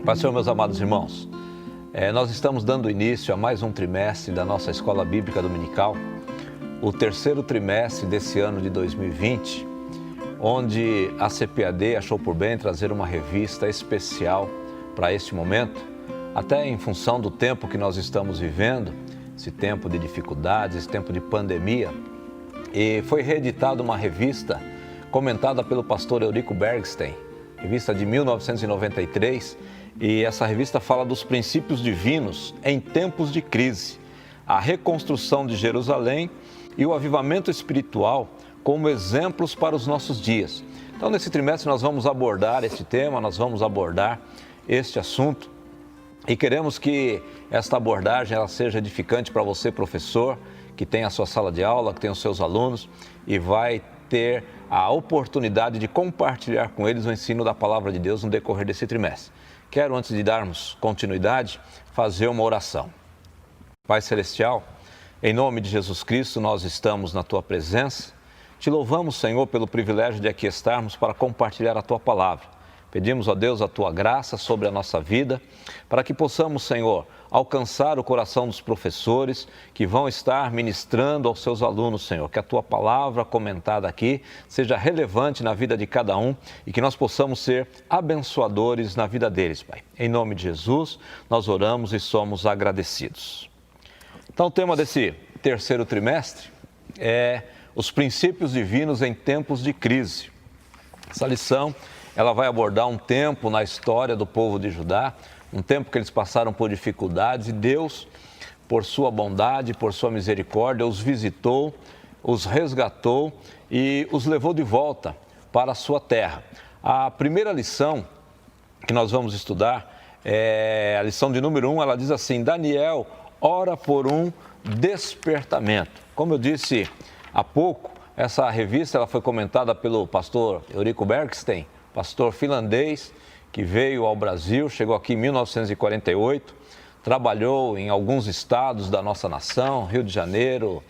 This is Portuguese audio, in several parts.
Pai do Senhor, meus amados irmãos, nós estamos dando início a mais um trimestre da nossa Escola Bíblica Dominical, o terceiro trimestre desse ano de 2020, onde a CPAD achou por bem trazer uma revista especial para este momento, até em função do tempo que nós estamos vivendo, esse tempo de dificuldades, esse tempo de pandemia, e foi reeditada uma revista comentada pelo pastor Eurico Bergstein, revista de 1993, e essa revista fala dos princípios divinos em tempos de crise, a reconstrução de Jerusalém e o avivamento espiritual como exemplos para os nossos dias. Então, nesse trimestre nós vamos abordar este tema, nós vamos abordar este assunto e queremos que esta abordagem ela seja edificante para você, professor, que tem a sua sala de aula, que tem os seus alunos e vai ter a oportunidade de compartilhar com eles o ensino da Palavra de Deus no decorrer desse trimestre. Quero, antes de darmos continuidade, fazer uma oração. Pai Celestial, em nome de Jesus Cristo, nós estamos na Tua presença. Te louvamos, Senhor, pelo privilégio de aqui estarmos para compartilhar a Tua Palavra. Pedimos a Deus a Tua graça sobre a nossa vida, para que possamos, Senhor, alcançar o coração dos professores que vão estar ministrando aos seus alunos, Senhor. Que a Tua palavra comentada aqui seja relevante na vida de cada um e que nós possamos ser abençoadores na vida deles, Pai. Em nome de Jesus, nós oramos e somos agradecidos. Então, o tema desse terceiro trimestre é os princípios divinos em tempos de crise. Essa lição ela vai abordar um tempo na história do povo de Judá, um tempo que eles passaram por dificuldades e Deus, por sua bondade, por sua misericórdia, os visitou, os resgatou e os levou de volta para a sua terra. A primeira lição que nós vamos estudar é a lição de número 1, ela diz assim: Daniel ora por um despertamento. Como eu disse há pouco, essa revista ela foi comentada pelo pastor Eurico Bergstein, pastor finlandês que veio ao Brasil, chegou aqui em 1948, trabalhou em alguns estados da nossa nação, Rio de Janeiro,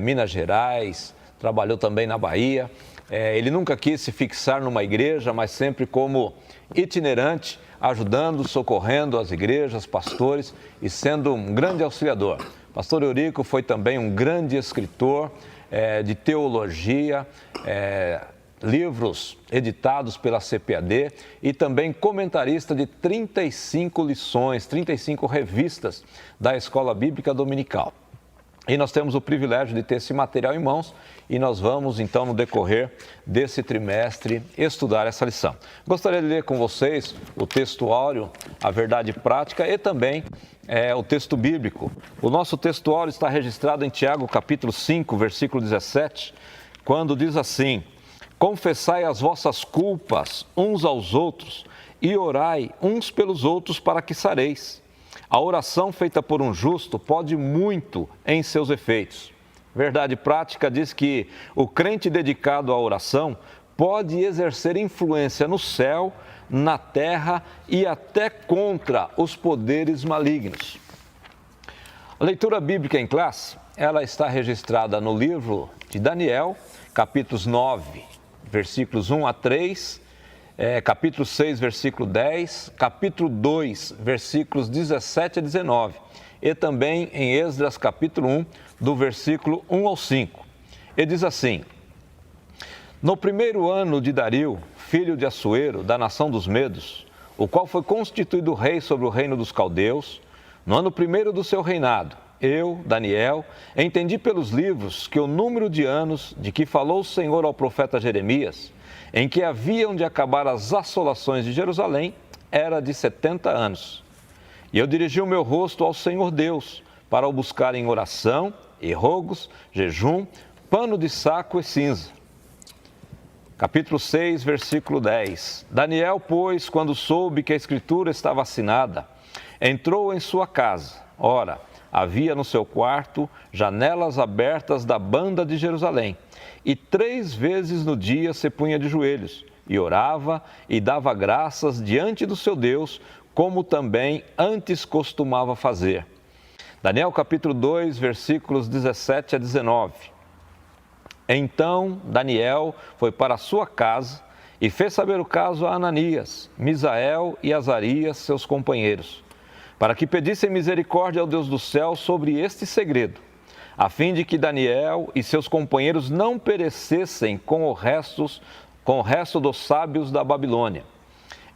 Minas Gerais, trabalhou também na Bahia. Ele nunca quis se fixar numa igreja, mas sempre como itinerante, ajudando, socorrendo as igrejas, pastores e sendo um grande auxiliador. Pastor Eurico foi também um grande escritor de teologia, livros editados pela CPAD e também comentarista de 35 lições, 35 revistas da Escola Bíblica Dominical. E nós temos o privilégio de ter esse material em mãos e nós vamos, então, no decorrer desse trimestre, estudar essa lição. Gostaria de ler com vocês o textuário, a verdade prática e também o texto bíblico. O nosso textuário está registrado em Tiago, capítulo 5, versículo 17, quando diz assim: confessai as vossas culpas uns aos outros e orai uns pelos outros para que sareis. A oração feita por um justo pode muito em seus efeitos. Verdade prática diz que o crente dedicado à oração pode exercer influência no céu, na terra e até contra os poderes malignos. A leitura bíblica em classe, ela está registrada no livro de Daniel, capítulos 9, versículos 1 a 3, capítulo 6, versículo 10, capítulo 2, versículos 17 a 19, e também em Esdras, capítulo 1, do versículo 1 ao 5. E diz assim: no primeiro ano de Dario, filho de Assuero, da nação dos Medos, o qual foi constituído rei sobre o reino dos caldeus, no ano primeiro do seu reinado, eu, Daniel, entendi pelos livros que o número de anos de que falou o Senhor ao profeta Jeremias, em que haviam de acabar as assolações de Jerusalém, era de 70 anos. E eu dirigi o meu rosto ao Senhor Deus, para o buscar em oração e rogos, jejum, pano de saco e cinza. Capítulo 6, versículo 10. Daniel, pois, quando soube que a escritura estava assinada, entrou em sua casa. Ora, havia no seu quarto janelas abertas da banda de Jerusalém, e 3 vezes no dia se punha de joelhos, e orava e dava graças diante do seu Deus, como também antes costumava fazer. Daniel capítulo 2, versículos 17 a 19. Então Daniel foi para a sua casa e fez saber o caso a Ananias, Misael e Azarias, seus companheiros, para que pedissem misericórdia ao Deus do céu sobre este segredo, a fim de que Daniel e seus companheiros não perecessem com o resto dos sábios da Babilônia.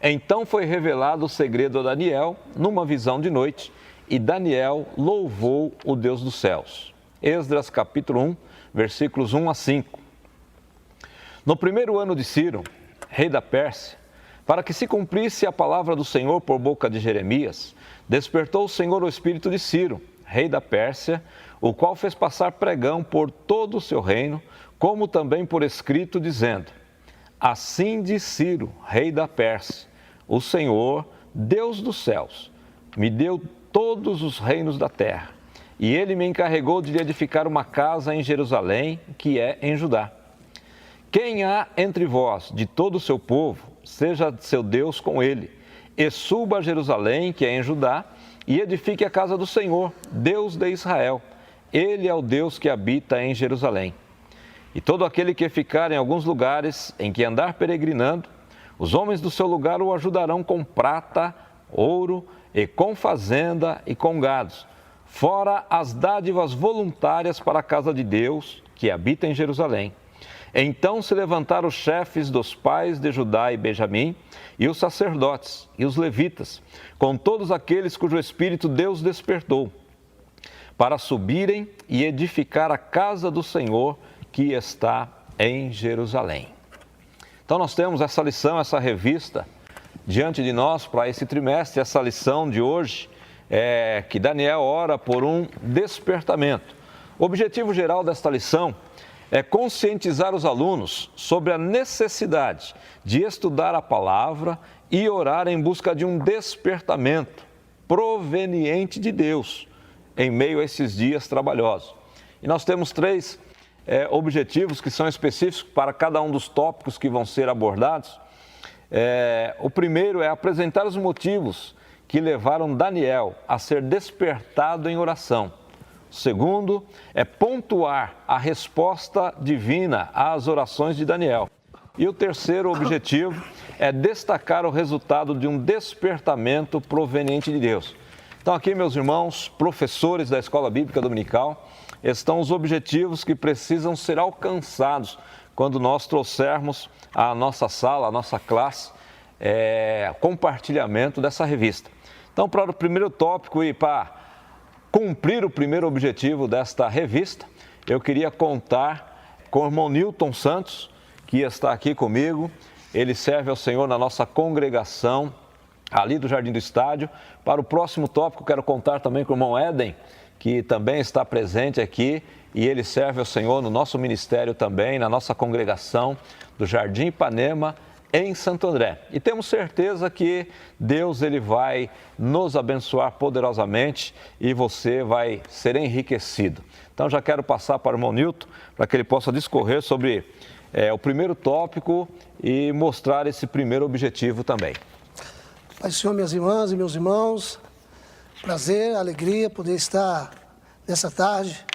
Então foi revelado o segredo a Daniel numa visão de noite, e Daniel louvou o Deus dos céus. Esdras capítulo 1, versículos 1 a 5. No primeiro ano de Ciro, rei da Pérsia, para que se cumprisse a palavra do Senhor por boca de Jeremias, despertou o Senhor o espírito de Ciro, rei da Pérsia, o qual fez passar pregão por todo o seu reino, como também por escrito, dizendo: Assim diz Ciro, rei da Pérsia, o Senhor, Deus dos céus, me deu todos os reinos da terra, e ele me encarregou de lhe edificar uma casa em Jerusalém, que é em Judá. Quem há entre vós, de todo o seu povo, seja seu Deus com ele, e suba a Jerusalém, que é em Judá, e edifique a casa do Senhor, Deus de Israel. Ele é o Deus que habita em Jerusalém. E todo aquele que ficar em alguns lugares em que andar peregrinando, os homens do seu lugar o ajudarão com prata, ouro, e com fazenda e com gados, fora as dádivas voluntárias para a casa de Deus, que habita em Jerusalém. Então se levantaram os chefes dos pais de Judá e Benjamim, e os sacerdotes, e os levitas, com todos aqueles cujo espírito Deus despertou, para subirem e edificar a casa do Senhor, que está em Jerusalém. Então nós temos essa lição, essa revista, diante de nós para esse trimestre. Essa lição de hoje é que Daniel ora por um despertamento. O objetivo geral desta lição é conscientizar os alunos sobre a necessidade de estudar a palavra e orar em busca de um despertamento proveniente de Deus em meio a esses dias trabalhosos. E nós temos três objetivos que são específicos para cada um dos tópicos que vão ser abordados. O primeiro é apresentar os motivos que levaram Daniel a ser despertado em oração. O segundo é pontuar a resposta divina às orações de Daniel. E o terceiro objetivo é destacar o resultado de um despertamento proveniente de Deus. Então aqui, meus irmãos, professores da Escola Bíblica Dominical, estão os objetivos que precisam ser alcançados quando nós trouxermos à nossa sala, à nossa classe, compartilhamento dessa revista. Então, para o primeiro tópico e para cumprir o primeiro objetivo desta revista, eu queria contar com o irmão Newton Santos, que está aqui comigo. Ele serve ao Senhor na nossa congregação, ali do Jardim do Estádio. Para o próximo tópico, quero contar também com o irmão Éden, que também está presente aqui, e ele serve ao Senhor no nosso ministério também, na nossa congregação do Jardim Ipanema, em Santo André. E temos certeza que Deus ele vai nos abençoar poderosamente e você vai ser enriquecido. Então já quero passar para o irmão Newton, para que ele possa discorrer sobre o primeiro tópico e mostrar esse primeiro objetivo também. Pai do Senhor, minhas irmãs e meus irmãos, prazer, alegria poder estar nessa tarde,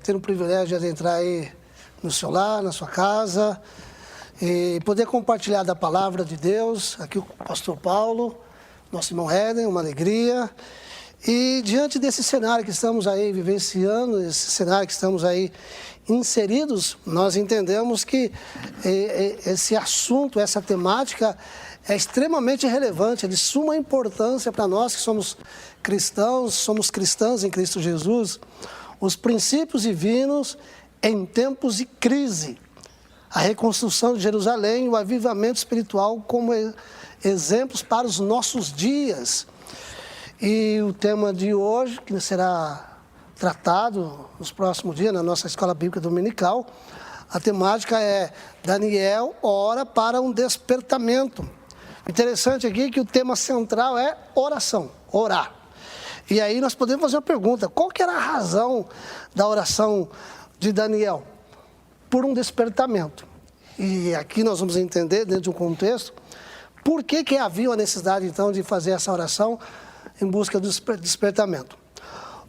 ter o privilégio de adentrar aí no seu lar, na sua casa, e poder compartilhar da palavra de Deus. Aqui o pastor Paulo, nosso irmão Éden, uma alegria. E diante desse cenário que estamos aí vivenciando, esse cenário que estamos aí inseridos, nós entendemos que esse assunto, essa temática é extremamente relevante, é de suma importância para nós que somos cristãos em Cristo Jesus. Os princípios divinos em tempos de crise, a reconstrução de Jerusalém, o avivamento espiritual como exemplos para os nossos dias. E o tema de hoje, que será tratado nos próximos dias na nossa Escola Bíblica Dominical, a temática é Daniel ora para um despertamento. O interessante aqui é que o tema central é oração, orar. E aí nós podemos fazer uma pergunta: qual que era a razão da oração de Daniel? Por um despertamento. E aqui nós vamos entender, dentro de um contexto, por que havia a necessidade, então, de fazer essa oração em busca do despertamento.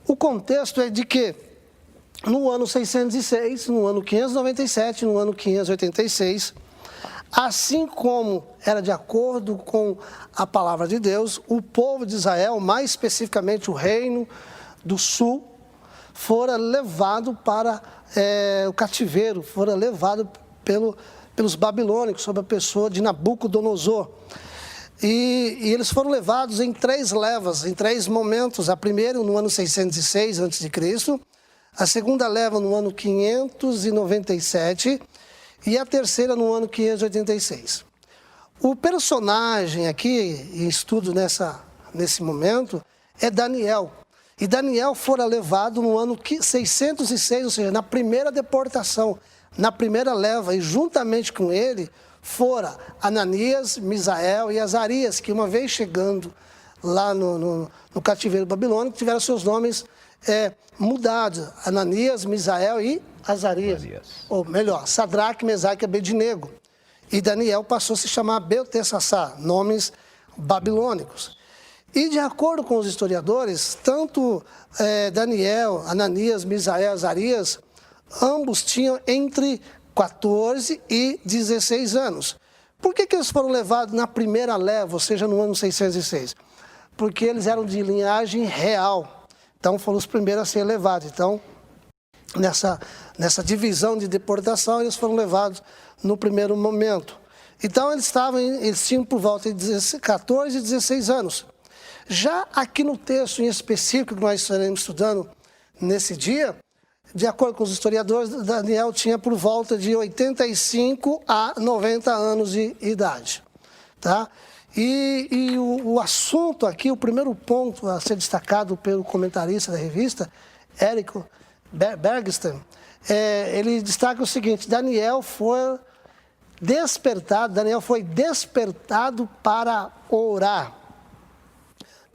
O contexto é de que, no ano 606, no ano 597, no ano 586, Assim como era de acordo com a palavra de Deus, o povo de Israel, mais especificamente o reino do sul, fora levado para o cativeiro, fora levado pelos babilônicos, sob a pessoa de Nabucodonosor. E eles foram levados em 3 levas, em 3 momentos. A primeira no ano 606 a.C., a segunda leva no ano 597 e a terceira no ano 586. O personagem aqui, em estudo nesse momento, é Daniel. E Daniel fora levado no ano 606, ou seja, na primeira deportação, na primeira leva, e juntamente com ele fora Ananias, Misael e Azarias, que uma vez chegando lá no cativeiro babilônico, tiveram seus nomes mudados, Ananias, Misael e Azarias. Ou melhor, Sadraque, Mesaque e Abednego. E Daniel passou a se chamar Beltessassar, nomes babilônicos. E de acordo com os historiadores, tanto Daniel, Ananias, Misael e Azarias, ambos tinham entre 14 e 16 anos. Por que eles foram levados na primeira leva, ou seja, no ano 606? Porque eles eram de linhagem real. Então, foram os primeiros a ser levados. Então, nessa divisão de deportação, eles foram levados no primeiro momento. Então, eles tinham por volta de 14 e 16 anos. Já aqui no texto em específico que nós estaremos estudando nesse dia, de acordo com os historiadores, Daniel tinha por volta de 85 a 90 anos de idade. Tá? E o assunto aqui, o primeiro ponto a ser destacado pelo comentarista da revista, Érico Bergsten, ele destaca o seguinte: Daniel foi despertado para orar.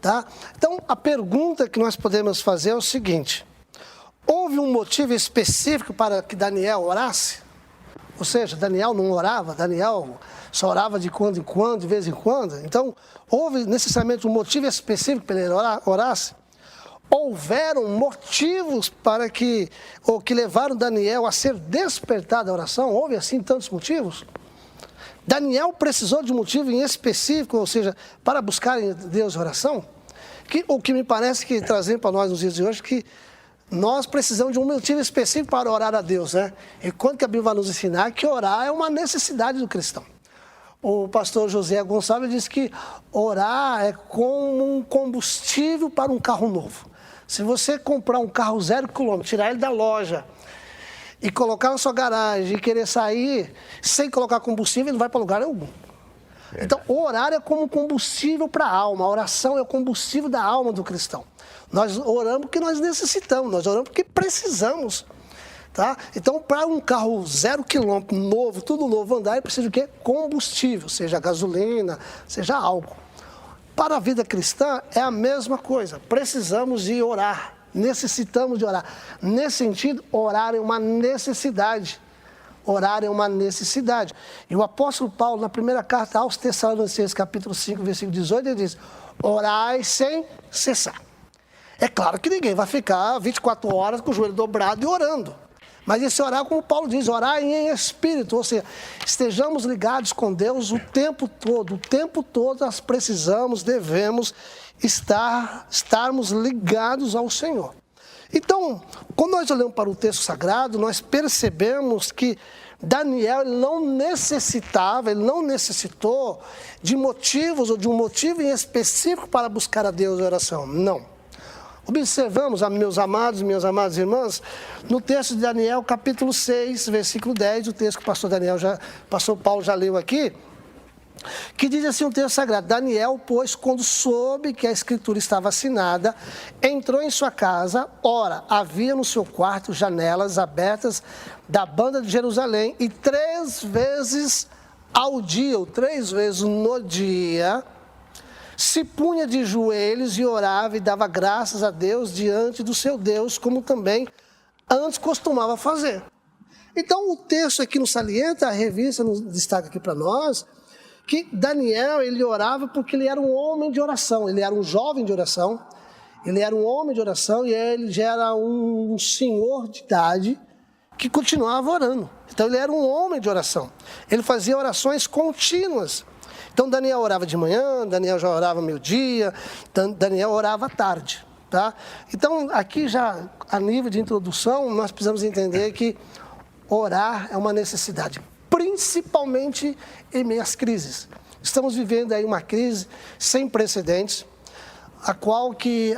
Tá? Então, a pergunta que nós podemos fazer é o seguinte: houve um motivo específico para que Daniel orasse? Ou seja, Daniel não orava, Daniel só orava de quando em quando, de vez em quando. Então, houve necessariamente um motivo específico para ele orasse? Houveram motivos que levaram Daniel a ser despertado à oração? Houve assim tantos motivos? Daniel precisou de um motivo em específico, ou seja, para buscar em Deus oração? O que me parece que trazendo para nós nos dias de hoje, que nós precisamos de um motivo específico para orar a Deus, né? E quando que a Bíblia vai nos ensinar que orar é uma necessidade do cristão. O pastor José Gonçalves diz que orar é como um combustível para um carro novo. Se você comprar um carro 0 km, tirar ele da loja e colocar na sua garagem e querer sair sem colocar combustível, ele não vai para lugar algum. Então, orar é como combustível para a alma. A oração é o combustível da alma do cristão. Nós oramos porque nós necessitamos, nós oramos porque precisamos. Tá? Então, para um carro 0 km novo, tudo novo andar, ele precisa de quê? Combustível, seja gasolina, seja álcool. Para a vida cristã é a mesma coisa. Precisamos de orar, necessitamos de orar. Nesse sentido, orar é uma necessidade. Orar é uma necessidade. E o apóstolo Paulo, na primeira carta aos Tessalonicenses, capítulo 5, versículo 18, ele diz: orai sem cessar. É claro que ninguém vai ficar 24 horas com o joelho dobrado e orando. Mas esse orar, como Paulo diz, orar em espírito, ou seja, estejamos ligados com Deus o tempo todo. O tempo todo nós precisamos, devemos estarmos ligados ao Senhor. Então, quando nós olhamos para o texto sagrado, nós percebemos que Daniel ele não necessitou de motivos ou de um motivo em específico para buscar a Deus em oração. Não. Observamos, meus amados e minhas amadas irmãs, no texto de Daniel, capítulo 6, versículo 10, o texto que o pastor Paulo já leu aqui, que diz assim um texto sagrado: Daniel, pois, quando soube que a escritura estava assinada, entrou em sua casa. Ora, havia no seu quarto janelas abertas da banda de Jerusalém, e 3 vezes ao dia, ou 3 vezes no dia, se punha de joelhos e orava e dava graças a Deus diante do seu Deus, como também antes costumava fazer. Então, o texto aqui nos salienta, a revista nos destaca aqui para nós, que Daniel, ele orava porque ele era um homem de oração, ele era um jovem de oração, ele era um homem de oração e ele já era um senhor de idade que continuava orando. Então ele era um homem de oração. Ele fazia orações contínuas. Então Daniel orava de manhã, Daniel já orava meio-dia, Daniel orava à tarde. Tá? Então aqui já a nível de introdução, nós precisamos entender que orar é uma necessidade, principalmente em meio às crises. Estamos vivendo aí uma crise sem precedentes,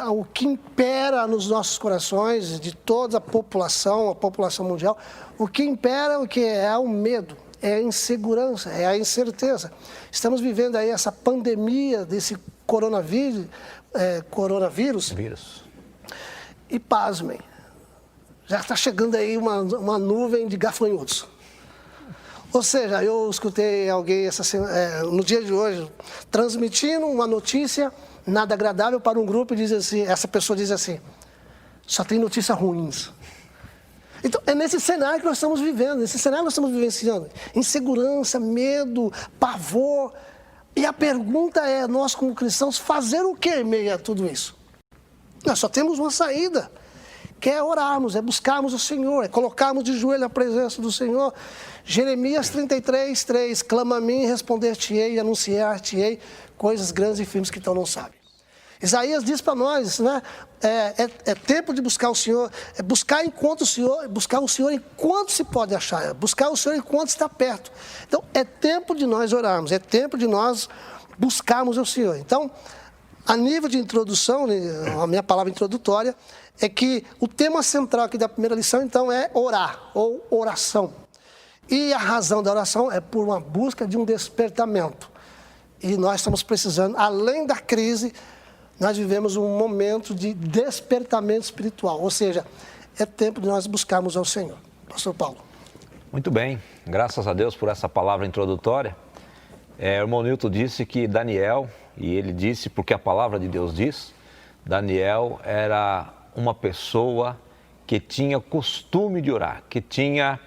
o que impera nos nossos corações, de toda a população mundial, o que impera é o medo, é a insegurança, é a incerteza. Estamos vivendo aí essa pandemia desse coronavírus. E pasmem, já está chegando aí uma nuvem de gafanhotos. Ou seja, eu escutei alguém no dia de hoje transmitindo uma notícia nada agradável para um grupo e diz assim, essa pessoa diz assim, só tem notícias ruins. Então, é nesse cenário que nós estamos vivendo, nesse cenário nós estamos vivenciando. Insegurança, medo, pavor. E a pergunta é, nós como cristãos, fazer o que em meio a tudo isso? Nós só temos uma saída, que é orarmos, é buscarmos o Senhor, é colocarmos de joelho na presença do Senhor. Jeremias 33, 3, clama a mim, responder-te-ei e anunciar-te-ei coisas grandes e firmes que tu não sabes. Isaías diz para nós, né, é tempo de buscar o Senhor, é buscar o Senhor enquanto se pode achar, é buscar o Senhor enquanto está perto. Então, é tempo de nós orarmos, é tempo de nós buscarmos o Senhor. Então, a nível de introdução, a minha palavra introdutória, é que o tema central aqui da primeira lição, então, é orar, ou oração. E a razão da oração é por uma busca de um despertamento. E nós estamos precisando, além da crise, nós vivemos um momento de despertamento espiritual. Ou seja, é tempo de nós buscarmos ao Senhor. Pastor Paulo. Muito bem, graças a Deus por essa palavra introdutória. O irmão Nilton disse que Daniel, e ele disse porque a palavra de Deus diz, Daniel era uma pessoa que tinha costume de orar, que tinha,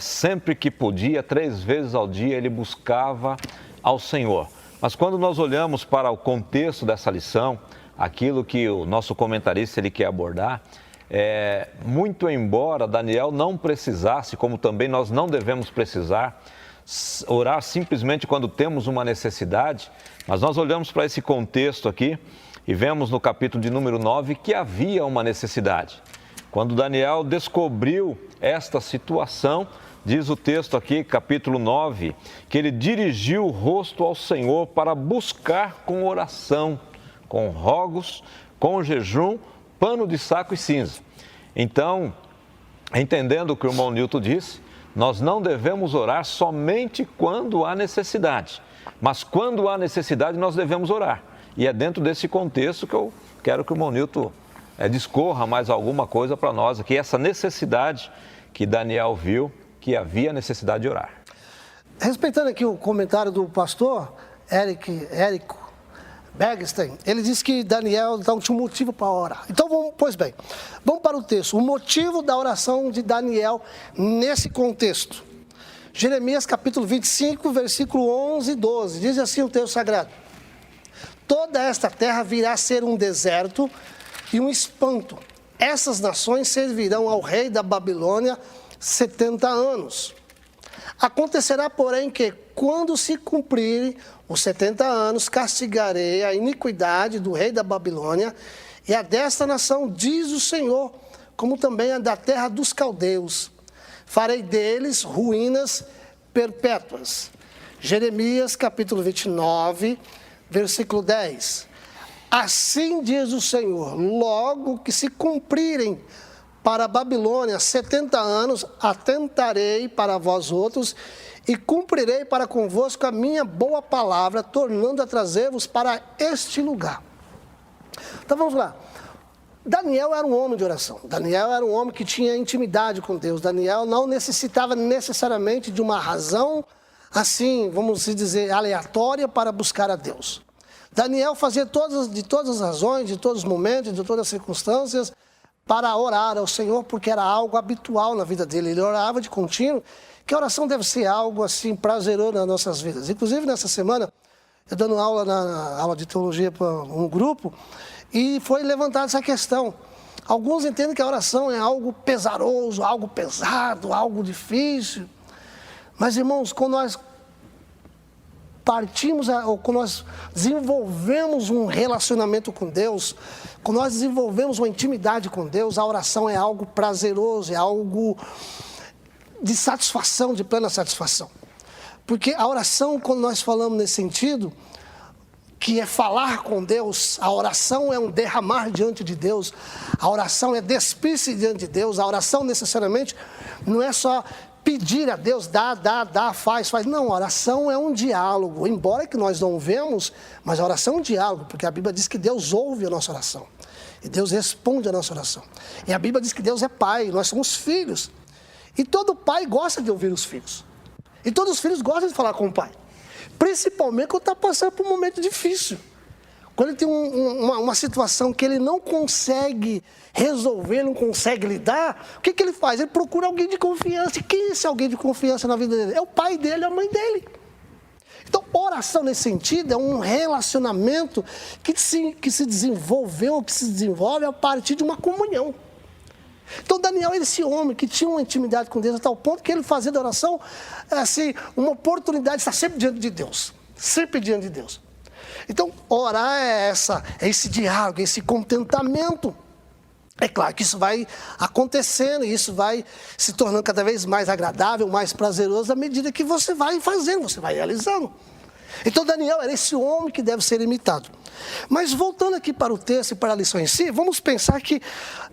sempre que podia, 3 vezes ao dia, ele buscava ao Senhor. Mas quando nós olhamos para o contexto dessa lição, aquilo que o nosso comentarista ele quer abordar, muito embora Daniel não precisasse, como também nós não devemos precisar, orar simplesmente quando temos uma necessidade, mas nós olhamos para esse contexto aqui e vemos no capítulo de número 9 que havia uma necessidade. Quando Daniel descobriu esta situação, diz o texto aqui, capítulo 9, que ele dirigiu o rosto ao Senhor para buscar com oração, com rogos, com jejum, pano de saco e cinza. Então, entendendo o que o irmão Nilton disse, nós não devemos orar somente quando há necessidade, mas quando há necessidade nós devemos orar. E é dentro desse contexto que eu quero que o irmão Nilton discorra mais alguma coisa para nós aqui, essa necessidade que Daniel viu, que havia necessidade de orar. Respeitando aqui o comentário do pastor Érico Bergstein, ele disse que Daniel não tinha um motivo para orar. Então, vamos para o texto. O motivo da oração de Daniel nesse contexto. Jeremias capítulo 25, versículo 11 e 12. Diz assim o texto sagrado. Toda esta terra virá a ser um deserto e um espanto. Essas nações servirão ao rei da Babilônia 70 anos. Acontecerá, porém, que quando se cumprirem os 70 anos, castigarei a iniquidade do rei da Babilônia e a desta nação, diz o Senhor, como também a da terra dos caldeus. Farei deles ruínas perpétuas. Jeremias, capítulo 29, versículo 10. Assim diz o Senhor, logo que se cumprirem para a Babilônia 70 anos, atentarei para vós outros e cumprirei para convosco a minha boa palavra, tornando a trazer-vos para este lugar. Então vamos lá. Daniel era um homem de oração. Daniel era um homem que tinha intimidade com Deus. Daniel não necessitava necessariamente de uma razão, assim, vamos dizer, aleatória para buscar a Deus. Daniel fazia de todas as razões, de todos os momentos, de todas as circunstâncias, para orar ao Senhor, porque era algo habitual na vida dele. Ele orava de contínuo, que a oração deve ser algo assim prazeroso nas nossas vidas. Inclusive, nessa semana, eu dando aula na aula de teologia para um grupo, e foi levantada essa questão. Alguns entendem que a oração é algo pesaroso, algo pesado, algo difícil. Mas, irmãos, quando nós ou quando nós desenvolvemos um relacionamento com Deus, quando nós desenvolvemos uma intimidade com Deus, a oração é algo prazeroso, é algo de satisfação, de plena satisfação. Porque a oração, quando nós falamos nesse sentido, que é falar com Deus, a oração é um derramar diante de Deus, a oração é despir-se diante de Deus, a oração necessariamente não é só pedir a Deus, dá, faz. Não, a oração é um diálogo, embora que nós não vemos, mas a oração é um diálogo, porque a Bíblia diz que Deus ouve a nossa oração, e Deus responde a nossa oração. E a Bíblia diz que Deus é pai, nós somos filhos, e todo pai gosta de ouvir os filhos, e todos os filhos gostam de falar com o pai, principalmente quando está passando por um momento difícil. Quando ele tem uma situação que ele não consegue resolver, não consegue lidar, o que ele faz? Ele procura alguém de confiança. E quem é esse alguém de confiança na vida dele? É o pai dele, é a mãe dele. Então, oração nesse sentido é um relacionamento que se desenvolveu, que se desenvolve a partir de uma comunhão. Então, Daniel era esse homem que tinha uma intimidade com Deus a tal ponto que ele fazia da oração assim, uma oportunidade de estar sempre diante de Deus. Sempre diante de Deus. Então, orar é esse diálogo, esse contentamento. É claro que isso vai acontecendo, e isso vai se tornando cada vez mais agradável, mais prazeroso, à medida que você vai fazendo, você vai realizando. Então, Daniel era esse homem que deve ser imitado. Mas voltando aqui para o texto e para a lição em si, vamos pensar que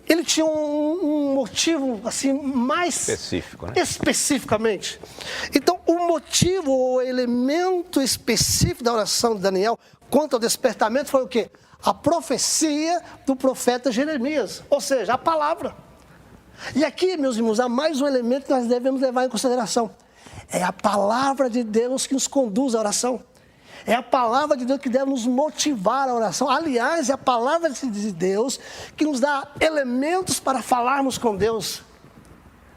ele tinha um motivo assim, mais específico, né? Especificamente. Então, o motivo, o elemento específico da oração de Daniel quanto ao despertamento foi o quê? A profecia do profeta Jeremias, ou seja, a palavra. E aqui, meus irmãos, há mais um elemento que nós devemos levar em consideração. É a palavra de Deus que nos conduz à oração. É a palavra de Deus que deve nos motivar à oração. Aliás, é a palavra de Deus que nos dá elementos para falarmos com Deus.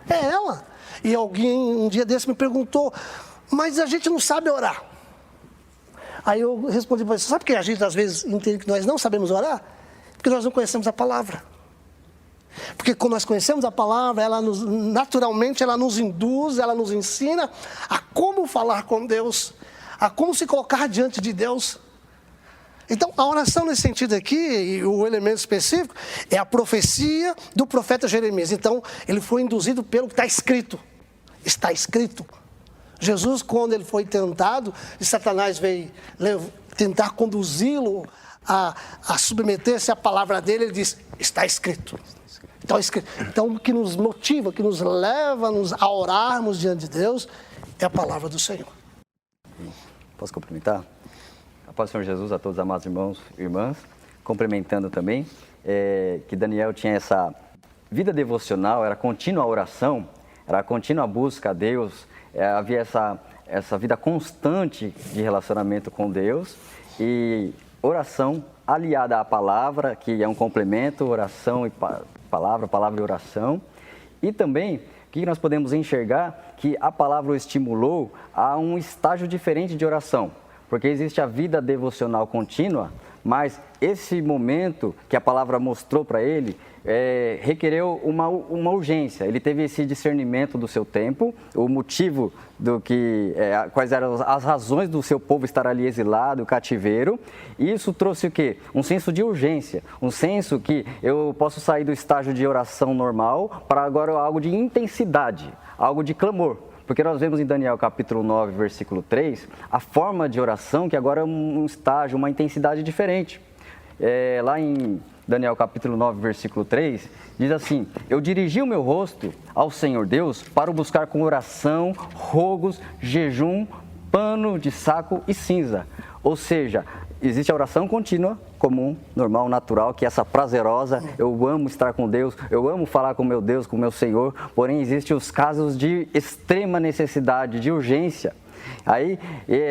É ela. E alguém um dia desse me perguntou, mas a gente não sabe orar. Aí eu respondi para você, sabe por que a gente às vezes entende que nós não sabemos orar? Porque nós não conhecemos a palavra. Porque quando nós conhecemos a palavra, naturalmente ela nos induz, ela nos ensina a como falar com Deus, a como se colocar diante de Deus. Então, a oração nesse sentido aqui, e o elemento específico, é a profecia do profeta Jeremias. Então, ele foi induzido pelo que está escrito. Está escrito. Jesus, quando ele foi tentado, e Satanás veio tentar conduzi-lo a submeter-se à palavra dele, ele disse, está escrito. Então, o que nos motiva, o que nos leva a orarmos diante de Deus, é a palavra do Senhor. Posso cumprimentar? A paz do Senhor Jesus a todos os amados irmãos e irmãs, cumprimentando também, que Daniel tinha essa vida devocional, era contínua oração, era contínua busca a Deus, havia essa vida constante de relacionamento com Deus, e oração aliada à palavra, que é um complemento, oração e palavra e oração, e também o que nós podemos enxergar? Que a palavra o estimulou a um estágio diferente de oração, porque existe a vida devocional contínua, mas esse momento que a palavra mostrou para ele requereu uma urgência. Ele teve esse discernimento do seu tempo, o motivo quais eram as razões do seu povo estar ali exilado, cativeiro, e isso trouxe o quê? Um senso de urgência, um senso que eu posso sair do estágio de oração normal para agora algo de intensidade, algo de clamor. Porque nós vemos em Daniel capítulo 9, versículo 3, a forma de oração que agora é um estágio, uma intensidade diferente. Lá em Daniel capítulo 9, versículo 3, diz assim, eu dirigi o meu rosto ao Senhor Deus para o buscar com oração, rogos, jejum, pano de saco e cinza. Ou seja, existe a oração contínua, comum, normal, natural, que é essa prazerosa, eu amo estar com Deus, eu amo falar com meu Deus, com meu Senhor, porém existem os casos de extrema necessidade, de urgência. Aí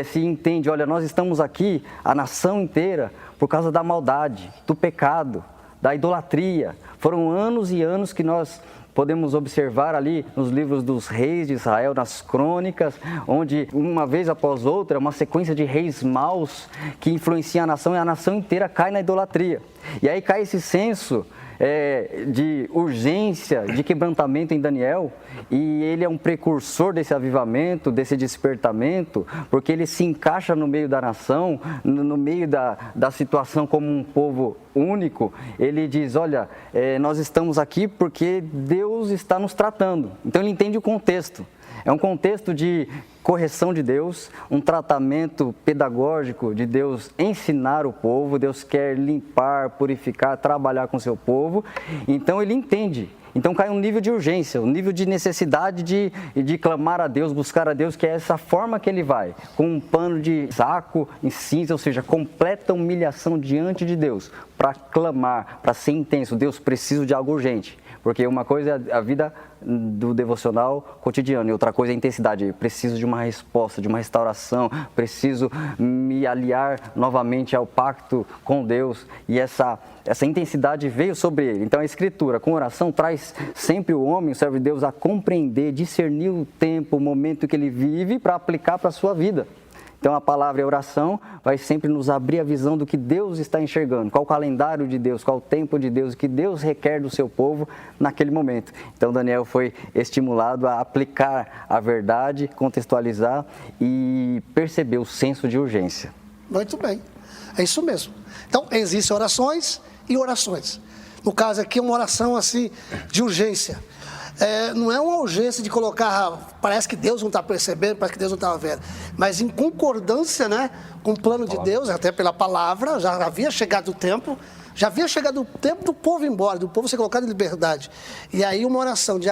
se entende, olha, nós estamos aqui, a nação inteira, por causa da maldade, do pecado, da idolatria. Foram anos e anos que nós podemos observar ali nos livros dos reis de Israel, nas crônicas, onde uma vez após outra, uma sequência de reis maus que influenciam a nação e a nação inteira cai na idolatria. E aí cai esse senso de urgência, de quebrantamento em Daniel, e ele é um precursor desse avivamento, desse despertamento, porque ele se encaixa no meio da nação, no meio da situação como um povo único. Ele diz, olha, nós estamos aqui porque Deus está nos tratando. Então ele entende o contexto. É um contexto de correção de Deus, um tratamento pedagógico de Deus ensinar o povo. Deus quer limpar, purificar, trabalhar com o seu povo. Então ele entende. Então cai um nível de urgência, um nível de necessidade de clamar a Deus, buscar a Deus, que é essa forma que ele vai, com um pano de saco em cinza, ou seja, completa humilhação diante de Deus, para clamar, para ser intenso. Deus, preciso de algo urgente. Porque uma coisa é a vida do devocional cotidiano e outra coisa é a intensidade. Preciso de uma resposta, de uma restauração, preciso me aliar novamente ao pacto com Deus. E essa intensidade veio sobre ele. Então a Escritura, com oração, traz sempre o homem, o servo de Deus, a compreender, discernir o tempo, o momento que ele vive para aplicar para a sua vida. Então a palavra e a oração vai sempre nos abrir a visão do que Deus está enxergando, qual o calendário de Deus, qual o tempo de Deus, o que Deus requer do seu povo naquele momento. Então Daniel foi estimulado a aplicar a verdade, contextualizar e perceber o senso de urgência. Muito bem, é isso mesmo. Então existem orações e orações. No caso aqui, uma oração assim de urgência. Não é uma urgência de colocar, parece que Deus não está percebendo, parece que Deus não está vendo, mas em concordância, né, com o plano de Deus, até pela palavra, já havia chegado o tempo do povo ir embora, do povo ser colocado em liberdade. E aí uma oração de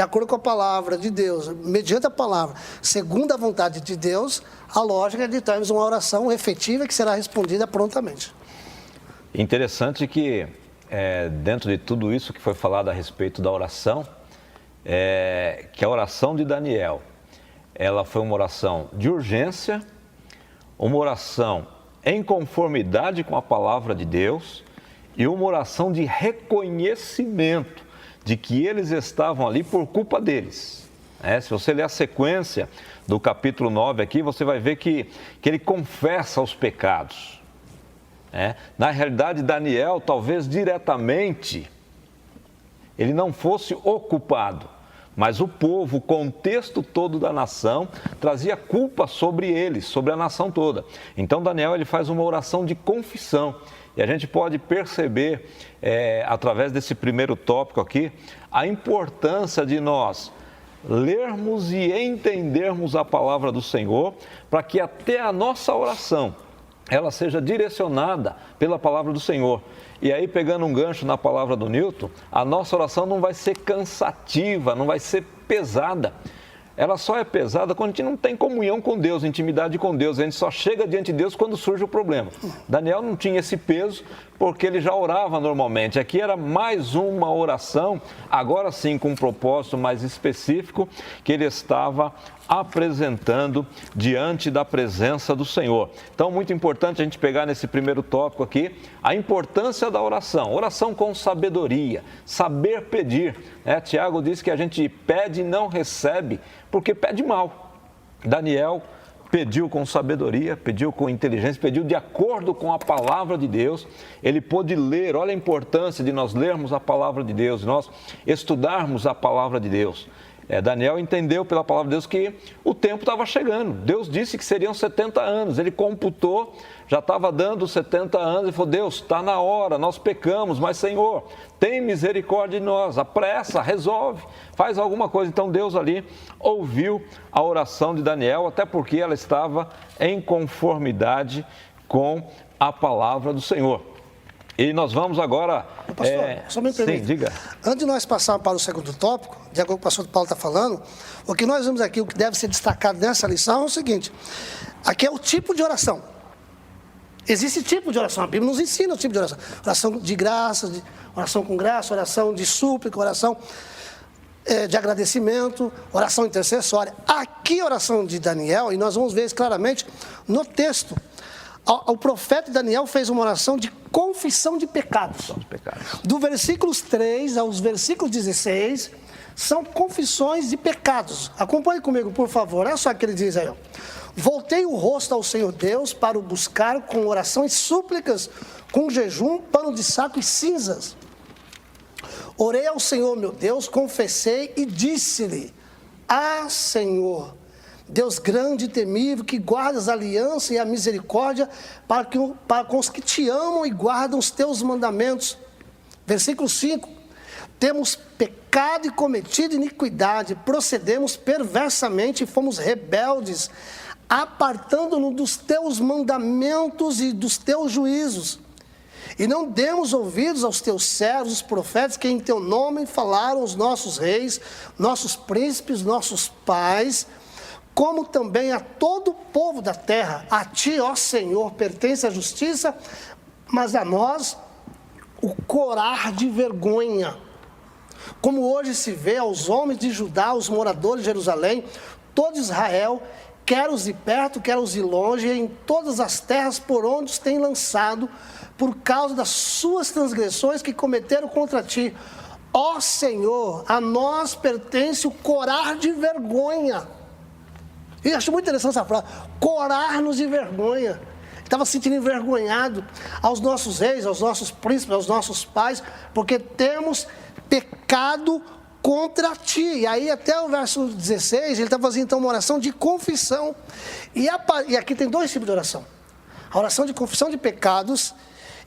acordo com a palavra de Deus, mediante a palavra, segundo a vontade de Deus, a lógica é de termos uma oração efetiva que será respondida prontamente. Interessante que, dentro de tudo isso que foi falado a respeito da oração, que a oração de Daniel, ela foi uma oração de urgência, uma oração em conformidade com a palavra de Deus e uma oração de reconhecimento de que eles estavam ali por culpa deles. Se você ler a sequência do capítulo 9 aqui, você vai ver que ele confessa os pecados. Na realidade, Daniel, talvez diretamente, ele não fosse o culpado, mas o povo, o contexto todo da nação, trazia culpa sobre eles, sobre a nação toda. Então Daniel ele faz uma oração de confissão. E a gente pode perceber, através desse primeiro tópico aqui, a importância de nós lermos e entendermos a palavra do Senhor, para que até a nossa oração, ela seja direcionada pela palavra do Senhor. E aí, pegando um gancho na palavra do Newton, a nossa oração não vai ser cansativa, não vai ser pesada. Ela só é pesada quando a gente não tem comunhão com Deus, intimidade com Deus. A gente só chega diante de Deus quando surge o problema. Daniel não tinha esse peso porque ele já orava normalmente. Aqui era mais uma oração, agora sim com um propósito mais específico, que ele estava apresentando diante da presença do Senhor. Então, muito importante a gente pegar nesse primeiro tópico aqui, a importância da oração. Oração com sabedoria, saber pedir. Tiago diz que a gente pede e não recebe porque pede mal. Daniel pediu com sabedoria, pediu com inteligência, pediu de acordo com a palavra de Deus. Ele pôde ler, olha a importância de nós lermos a palavra de Deus, de nós estudarmos a palavra de Deus. Daniel entendeu pela palavra de Deus que o tempo estava chegando. Deus disse que seriam 70 anos. Ele computou, já estava dando 70 anos e falou, Deus, está na hora, nós pecamos, mas Senhor, tem misericórdia de nós, apressa, resolve, faz alguma coisa. Então Deus ali ouviu a oração de Daniel, até porque ela estava em conformidade com a palavra do Senhor. E nós vamos agora... Pastor, só me permite. Sim, diga. Antes de nós passarmos para o segundo tópico, de acordo com o pastor Paulo está falando, o que nós vemos aqui, o que deve ser destacado nessa lição é o seguinte, aqui é o tipo de oração. Existe tipo de oração, a Bíblia nos ensina o tipo de oração. Oração de graça, oração com graça, oração de súplica, oração de agradecimento, oração intercessória. Aqui a oração de Daniel, e nós vamos ver isso claramente no texto. O profeta Daniel fez uma oração de confissão de pecados. Do versículos 3 aos versículos 16, são confissões de pecados. Acompanhe comigo, por favor. Olha só o que ele diz aí. Voltei o rosto ao Senhor Deus para o buscar com oração e súplicas, com jejum, pano de saco e cinzas. Orei ao Senhor, meu Deus, confessei e disse-lhe: Ah, Senhor, Deus grande e temível, que guardas a aliança e a misericórdia para com os que te amam e guardam os teus mandamentos. Versículo 5. Temos pecado e cometido iniquidade, procedemos perversamente e fomos rebeldes, apartando-nos dos teus mandamentos e dos teus juízos. E não demos ouvidos aos teus servos, os profetas, que em teu nome falaram os nossos reis, nossos príncipes, nossos pais, como também a todo o povo da terra. A ti, ó Senhor, pertence a justiça, mas a nós o corar de vergonha. Como hoje se vê aos homens de Judá, os moradores de Jerusalém, todo Israel, quer os de perto, quer os de longe, em todas as terras por onde os tem lançado, por causa das suas transgressões que cometeram contra ti. Ó Senhor, a nós pertence o corar de vergonha. E acho muito interessante essa frase, corar-nos de vergonha. Estava se sentindo envergonhado aos nossos reis, aos nossos príncipes, aos nossos pais, porque temos pecado contra ti. E aí até o verso 16, ele está fazendo então uma oração de confissão. E aqui tem dois tipos de oração. A oração de confissão de pecados,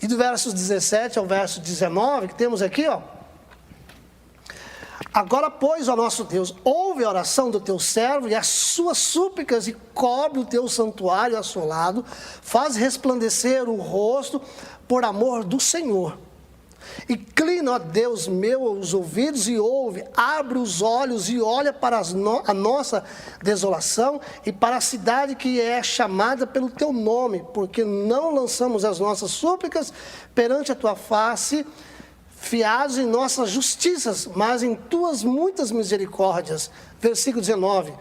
e do verso 17 ao verso 19, que temos aqui, ó. Agora, pois, ó nosso Deus, ouve a oração do teu servo e as suas súplicas e cobre o teu santuário assolado, faz resplandecer o rosto por amor do Senhor. Inclina, ó Deus meu, os ouvidos e ouve, abre os olhos e olha para a nossa desolação e para a cidade que é chamada pelo teu nome, porque não lançamos as nossas súplicas perante a tua face, fiados em nossas justiças, mas em tuas muitas misericórdias. Versículo 19.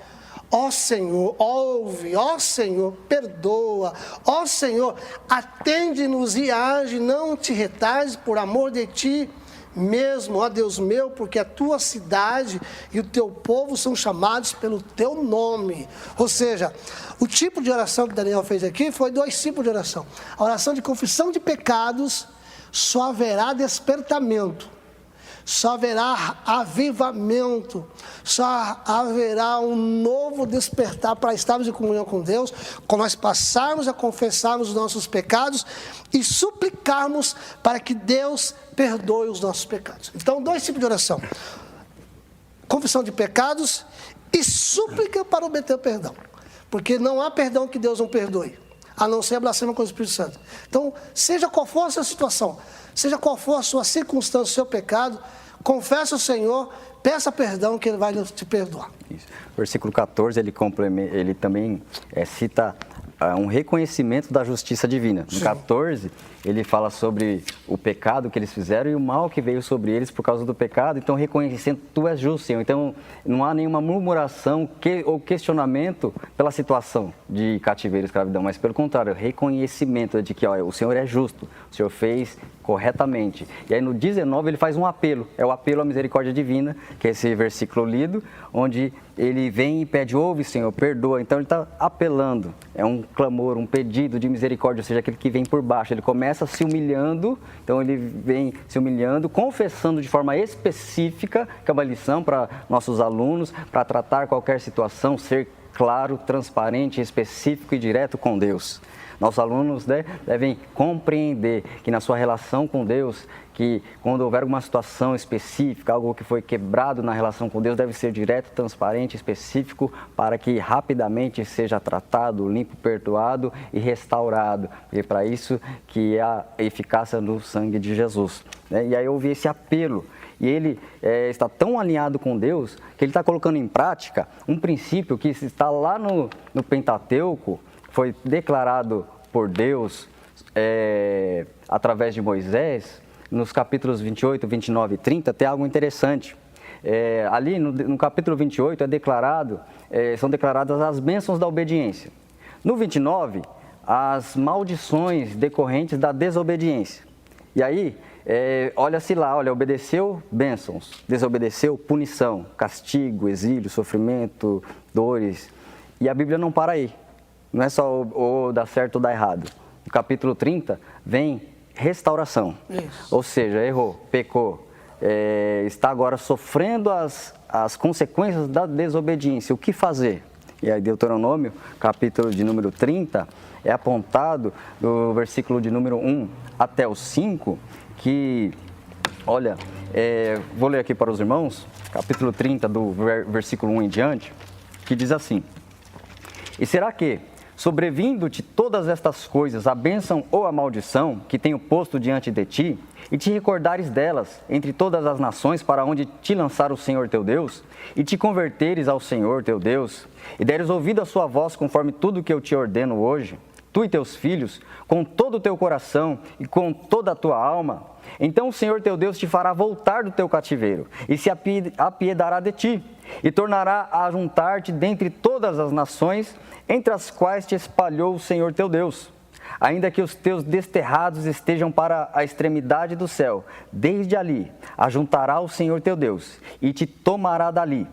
Ó Senhor, ouve, ó Senhor, perdoa, ó Senhor, atende-nos e age, não te retardes por amor de ti mesmo, ó Deus meu, porque a tua cidade e o teu povo são chamados pelo teu nome. Ou seja, o tipo de oração que Daniel fez aqui foi dois tipos de oração. A oração de confissão de pecados, só haverá despertamento. Só haverá avivamento, só haverá um novo despertar para estarmos em comunhão com Deus, quando nós passarmos a confessarmos os nossos pecados e suplicarmos para que Deus perdoe os nossos pecados. Então, dois tipos de oração: confissão de pecados e súplica para obter perdão, porque não há perdão que Deus não perdoe, a não ser a blasfêmia contra o Espírito Santo. Então, seja qual for a sua situação, seja qual for a sua circunstância, o seu pecado, confesse ao Senhor, peça perdão que Ele vai te perdoar. Isso. Versículo 14, ele também cita um reconhecimento da justiça divina. No 14, ele fala sobre o pecado que eles fizeram e o mal que veio sobre eles por causa do pecado. Então, reconhecendo, tu és justo, Senhor. Então, não há nenhuma murmuração ou questionamento pela situação de cativeiro e escravidão, mas pelo contrário, reconhecimento de que o Senhor é justo, o Senhor fez corretamente. E aí no 19 ele faz um apelo, é o apelo à misericórdia divina, que é esse versículo lido, onde ele vem e pede: ouve, Senhor, perdoa. Então ele está apelando, é um clamor, um pedido de misericórdia, ou seja, aquele que vem por baixo. Ele começa se humilhando, então ele vem se humilhando, confessando de forma específica, que é uma lição para nossos alunos, para tratar qualquer situação, ser claro, transparente, específico e direto com Deus. Nossos alunos devem compreender que na sua relação com Deus, que quando houver alguma situação específica, algo que foi quebrado na relação com Deus, deve ser direto, transparente, específico, para que rapidamente seja tratado, limpo, perdoado e restaurado. E é para isso que é a eficácia do sangue de Jesus. E aí eu ouvi esse apelo. E ele está tão alinhado com Deus que ele está colocando em prática um princípio que está lá no Pentateuco, foi declarado por Deus através de Moisés. Nos capítulos 28, 29 e 30 tem algo interessante. Ali no capítulo 28 são declaradas as bênçãos da obediência. No 29, as maldições decorrentes da desobediência. E aí, olha-se lá, obedeceu, bênçãos, desobedeceu, punição, castigo, exílio, sofrimento, dores. E a Bíblia não para aí. Não é só ou dar certo ou dar errado. No capítulo 30 vem restauração. Isso. Ou seja, errou, pecou, está agora sofrendo as consequências da desobediência. O que fazer? E aí Deuteronômio, capítulo de número 30, é apontado do versículo de número 1 até o 5, que, olha, vou ler aqui para os irmãos, capítulo 30, do versículo 1 em diante, que diz assim: E será que, sobrevindo-te todas estas coisas, a bênção ou a maldição que tenho posto diante de ti, e te recordares delas entre todas as nações para onde te lançar o Senhor teu Deus, e te converteres ao Senhor teu Deus, e deres ouvido a sua voz conforme tudo que eu te ordeno hoje, tu e teus filhos, com todo o teu coração e com toda a tua alma, então o Senhor teu Deus te fará voltar do teu cativeiro, e se apiedará de ti, e tornará a juntar-te dentre todas as nações, entre as quais te espalhou o Senhor teu Deus. Ainda que os teus desterrados estejam para a extremidade do céu, desde ali ajuntará o Senhor teu Deus, e te tomará dali.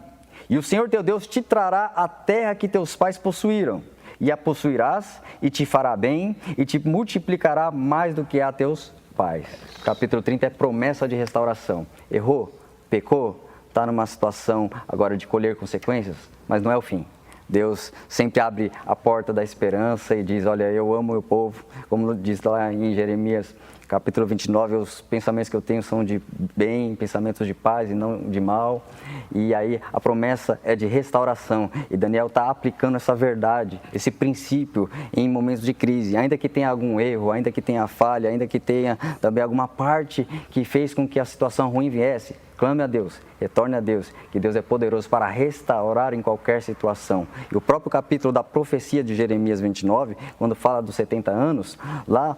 E o Senhor teu Deus te trará a terra que teus pais possuíram, e a possuirás, e te fará bem, e te multiplicará mais do que a teus pais. Capítulo 30 é promessa de restauração. Errou, pecou, está numa situação agora de colher consequências, mas não é o fim. Deus sempre abre a porta da esperança e diz: olha, eu amo o meu povo, como diz lá em Jeremias, capítulo 29, os pensamentos que eu tenho são de bem, pensamentos de paz e não de mal. E aí a promessa é de restauração, e Daniel está aplicando essa verdade, esse princípio em momentos de crise. Ainda que tenha algum erro, ainda que tenha falha, ainda que tenha também alguma parte que fez com que a situação ruim viesse, clame a Deus, retorne a Deus, que Deus é poderoso para restaurar em qualquer situação. E o próprio capítulo da profecia de Jeremias 29, quando fala dos 70 anos, lá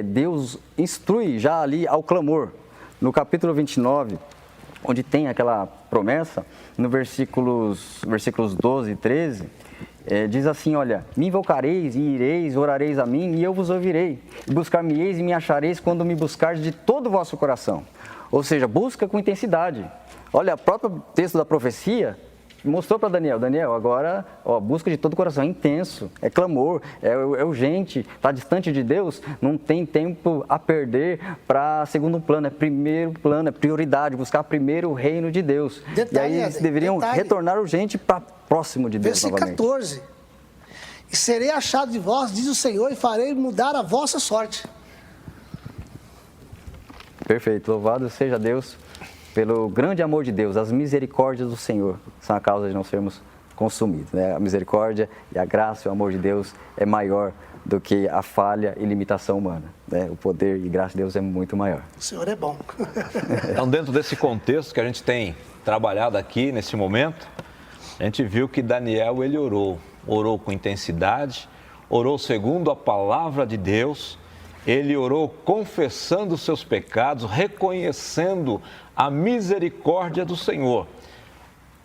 Deus instrui já ali ao clamor. No capítulo 29, onde tem aquela promessa, no versículos 12 e 13, diz assim: olha, me invocareis e ireis, orareis a mim e eu vos ouvirei. Buscar-me-eis e me achareis quando me buscardes de todo o vosso coração. Ou seja, busca com intensidade. Olha, o próprio texto da profecia mostrou para Daniel, agora, busca de todo o coração, é intenso, é clamor, é urgente, está distante de Deus, não tem tempo a perder para segundo plano, é primeiro plano, é prioridade, buscar primeiro o reino de Deus. Detalhe, e aí eles deveriam retornar urgente para próximo de Deus versículo novamente. 14, e serei achado de vós, diz o Senhor, e farei mudar a vossa sorte. Perfeito, louvado seja Deus pelo grande amor de Deus. As misericórdias do Senhor são a causa de não sermos consumidos, né? A misericórdia e a graça e o amor de Deus é maior do que a falha e limitação humana, né? O poder e graça de Deus é muito maior. O Senhor é bom. Então, dentro desse contexto que a gente tem trabalhado aqui nesse momento, a gente viu que Daniel, ele orou com intensidade, orou segundo a palavra de Deus. Ele orou confessando os seus pecados, reconhecendo a misericórdia do Senhor.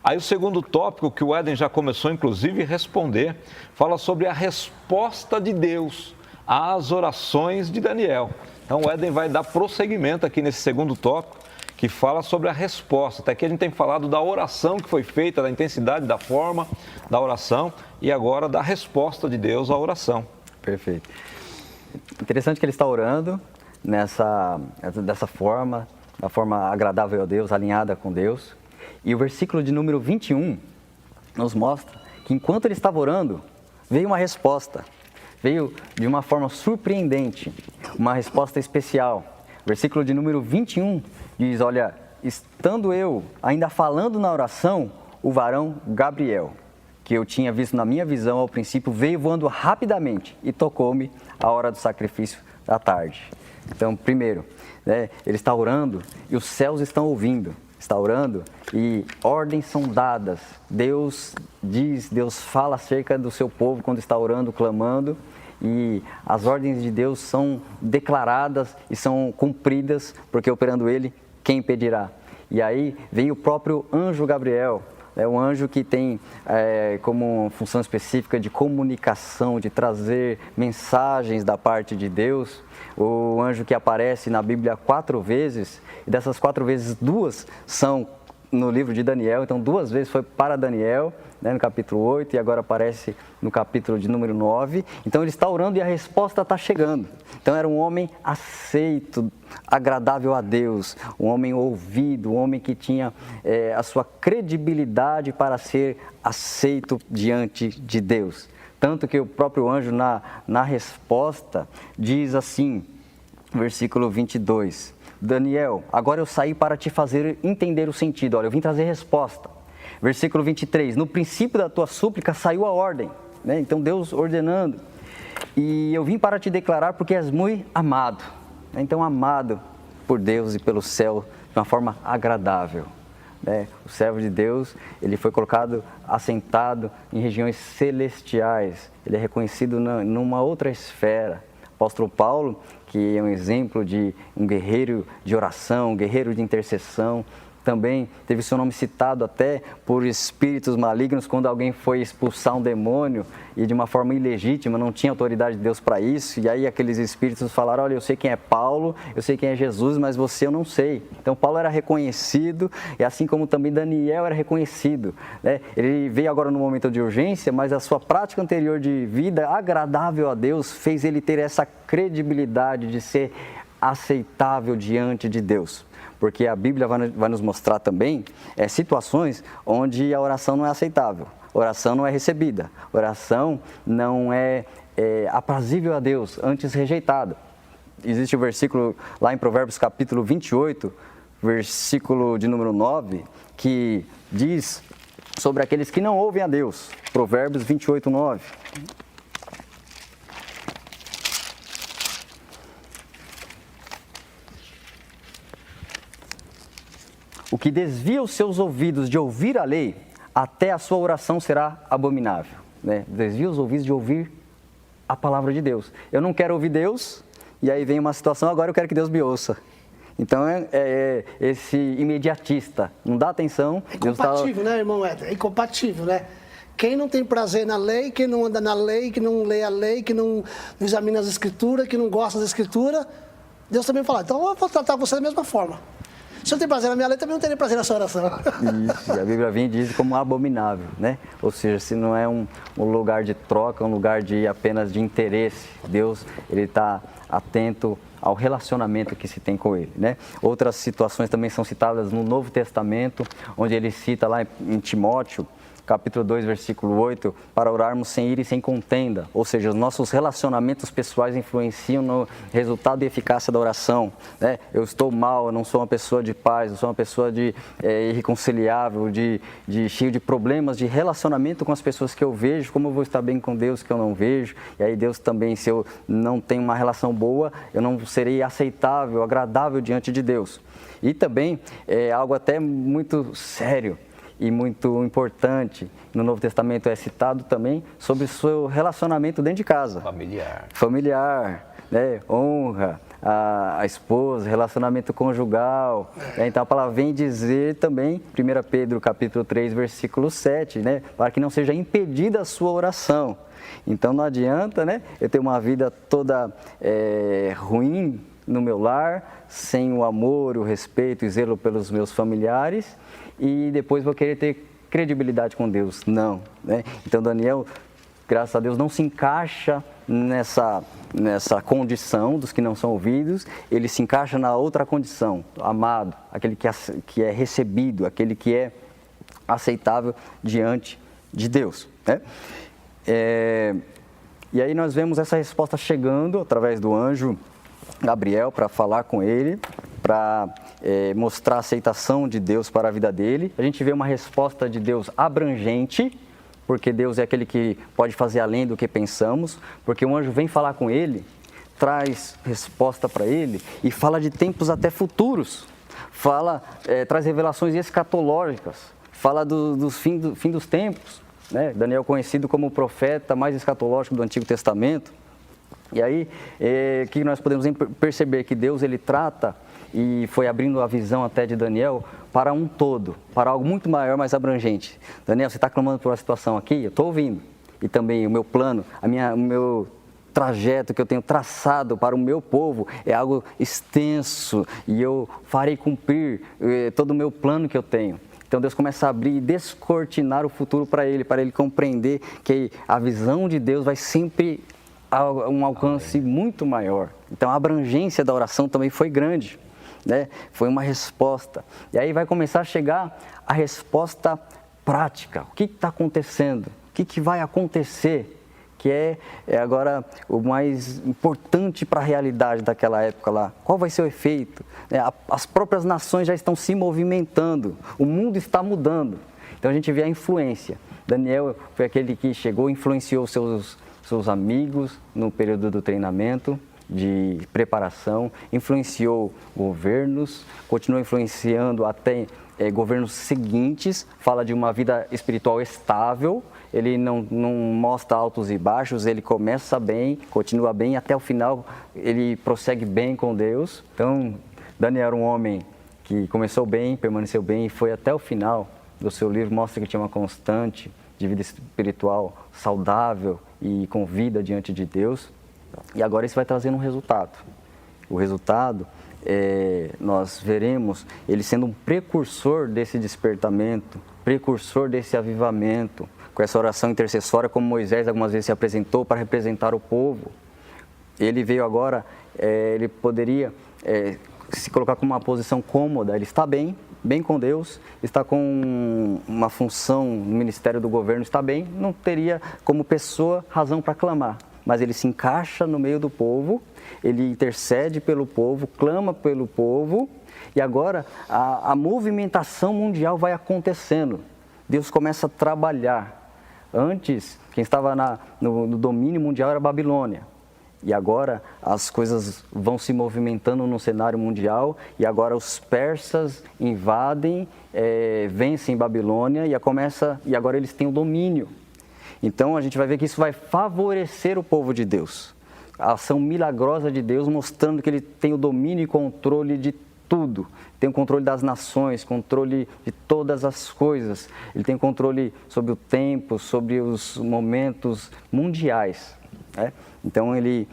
Aí o segundo tópico, que o Éden já começou inclusive a responder, fala sobre a resposta de Deus às orações de Daniel. Então o Éden vai dar prosseguimento aqui nesse segundo tópico, que fala sobre a resposta. Até aqui a gente tem falado da oração que foi feita, da intensidade, da forma da oração, e agora da resposta de Deus à oração. Perfeito. Interessante que ele está orando dessa forma, da forma agradável a Deus, alinhada com Deus. E o versículo de número 21 nos mostra que enquanto ele estava orando, veio uma resposta. Veio de uma forma surpreendente, uma resposta especial. Versículo de número 21 diz: olha, estando eu ainda falando na oração, o varão Gabriel, que eu tinha visto na minha visão ao princípio, veio voando rapidamente e tocou-me à hora do sacrifício da tarde. Então, primeiro, né, ele está orando e os céus estão ouvindo. Está orando e ordens são dadas. Deus fala acerca do seu povo quando está orando, clamando, e as ordens de Deus são declaradas e são cumpridas, porque operando ele, quem impedirá? E aí vem o próprio anjo Gabriel. É um anjo que tem como função específica de comunicação, de trazer mensagens da parte de Deus. O anjo que aparece na Bíblia 4 vezes, e dessas 4 vezes, 2 são no livro de Daniel, então 2 vezes foi para Daniel, né, no capítulo 8, e agora aparece no capítulo de número 9. Então ele está orando e a resposta está chegando. Então era um homem aceito, agradável a Deus, um homem ouvido, um homem que tinha a sua credibilidade para ser aceito diante de Deus. Tanto que o próprio anjo na resposta diz assim, versículo 22, Daniel, agora eu saí para te fazer entender o sentido, olha, eu vim trazer resposta. Versículo 23, no princípio da tua súplica saiu a ordem, né? Então Deus ordenando, e eu vim para te declarar porque és muito amado, né? Então amado por Deus e pelo céu de uma forma agradável, né? O servo de Deus, ele foi colocado, assentado em regiões celestiais, ele é reconhecido numa outra esfera. O apóstolo Paulo, que é um exemplo de um guerreiro de oração, um guerreiro de intercessão, também teve seu nome citado até por espíritos malignos quando alguém foi expulsar um demônio e de uma forma ilegítima, não tinha autoridade de Deus para isso, e aí aqueles espíritos falaram, olha, eu sei quem é Paulo, eu sei quem é Jesus, mas você eu não sei. Então Paulo era reconhecido, e assim como também Daniel era reconhecido, né? Ele veio agora no momento de urgência, mas a sua prática anterior de vida agradável a Deus fez ele ter essa credibilidade de ser aceitável diante de Deus. Porque a Bíblia vai nos mostrar também situações onde a oração não é aceitável, oração não é recebida, oração não é aprazível a Deus, antes rejeitada. Existe um versículo lá em Provérbios capítulo 28, versículo de número 9, que diz sobre aqueles que não ouvem a Deus. Provérbios 28, 9. O que desvia os seus ouvidos de ouvir a lei, até a sua oração será abominável, né? Desvia os ouvidos de ouvir a palavra de Deus. Eu não quero ouvir Deus, e aí vem uma situação, agora eu quero que Deus me ouça. Então esse imediatista, não dá atenção. É incompatível, né, irmão Éder? É incompatível, né? Quem não tem prazer na lei, quem não anda na lei, que não lê a lei, que não examina as escrituras, que não gosta das escrituras, Deus também fala, então eu vou tratar você da mesma forma. Se eu tenho prazer na minha lei, também não terei prazer na sua oração. Isso, e a Bíblia vem e diz como abominável, né? Ou seja, se não é um lugar de troca, um lugar de apenas de interesse, Deus, ele está atento ao relacionamento que se tem com ele, né? Outras situações também são citadas no Novo Testamento, onde ele cita lá em Timóteo, capítulo 2, versículo 8, para orarmos sem ira e sem contenda, ou seja, os nossos relacionamentos pessoais influenciam no resultado e eficácia da oração, né? Eu estou mal, eu não sou uma pessoa de paz, eu sou uma pessoa irreconciliável, cheio de problemas de relacionamento com as pessoas que eu vejo, como eu vou estar bem com Deus que eu não vejo, e aí Deus também, se eu não tenho uma relação boa, eu não serei aceitável, agradável diante de Deus. E também é algo até muito sério e muito importante, no Novo Testamento é citado também sobre o seu relacionamento dentro de casa. Familiar, né? Honra, a esposa, relacionamento conjugal. Então a palavra vem dizer também, 1 Pedro capítulo 3, versículo 7, né? Para que não seja impedida a sua oração. Então não adianta, né? Eu ter uma vida toda ruim no meu lar, sem o amor, o respeito e zelo pelos meus familiares, e depois vou querer ter credibilidade com Deus. Não, né? Então Daniel, graças a Deus, não se encaixa nessa condição dos que não são ouvidos, ele se encaixa na outra condição, amado, aquele que é recebido, aquele que é aceitável diante de Deus, né? E aí nós vemos essa resposta chegando através do anjo Gabriel para falar com ele, para mostrar a aceitação de Deus para a vida dele. A gente vê uma resposta de Deus abrangente, porque Deus é aquele que pode fazer além do que pensamos, porque o anjo vem falar com ele, traz resposta para ele e fala de tempos até futuros, traz revelações escatológicas, fala do fim dos tempos, né? Daniel conhecido como o profeta mais escatológico do Antigo Testamento. E aí, que nós podemos perceber que Deus ele trata e foi abrindo a visão até de Daniel para um todo, para algo muito maior, mais abrangente. Daniel, você está clamando por uma situação aqui? Eu estou ouvindo. E também o meu plano, o meu trajeto que eu tenho traçado para o meu povo é algo extenso e eu farei cumprir todo o meu plano que eu tenho. Então Deus começa a abrir e descortinar o futuro para ele compreender que a visão de Deus vai sempre a um alcance muito maior. Então a abrangência da oração também foi grande, né? Foi uma resposta. E aí vai começar a chegar a resposta prática. O que está acontecendo? O que vai acontecer? Que é agora o mais importante para a realidade daquela época lá. Qual vai ser o efeito? As próprias nações já estão se movimentando, o mundo está mudando. Então a gente vê a influência. Daniel foi aquele que chegou e influenciou seus amigos no período do treinamento, de preparação, influenciou governos, continuou influenciando até governos seguintes, fala de uma vida espiritual estável. Ele não mostra altos e baixos, ele começa bem, continua bem, até o final ele prossegue bem com Deus. Então, Daniel era um homem que começou bem, permaneceu bem e foi até o final do seu livro, mostra que tinha uma constante de vida espiritual saudável e com vida diante de Deus. E agora isso vai trazendo um resultado. O resultado, nós veremos ele sendo um precursor desse despertamento, precursor desse avivamento, com essa oração intercessória, como Moisés algumas vezes se apresentou para representar o povo. Ele veio agora, ele poderia se colocar com uma posição cômoda, ele está bem com Deus, está com uma função no ministério do governo, está bem, não teria como pessoa razão para clamar, mas ele se encaixa no meio do povo, ele intercede pelo povo, clama pelo povo, e agora a movimentação mundial vai acontecendo. Deus começa a trabalhar. Antes, quem estava no domínio mundial era a Babilônia. E agora as coisas vão se movimentando no cenário mundial e agora os persas invadem, vencem Babilônia e agora eles têm o domínio. Então a gente vai ver que isso vai favorecer o povo de Deus. A ação milagrosa de Deus mostrando que ele tem o domínio e controle de tudo. Tem o controle das nações, controle de todas as coisas. Ele tem controle sobre o tempo, sobre os momentos mundiais, né? Então ele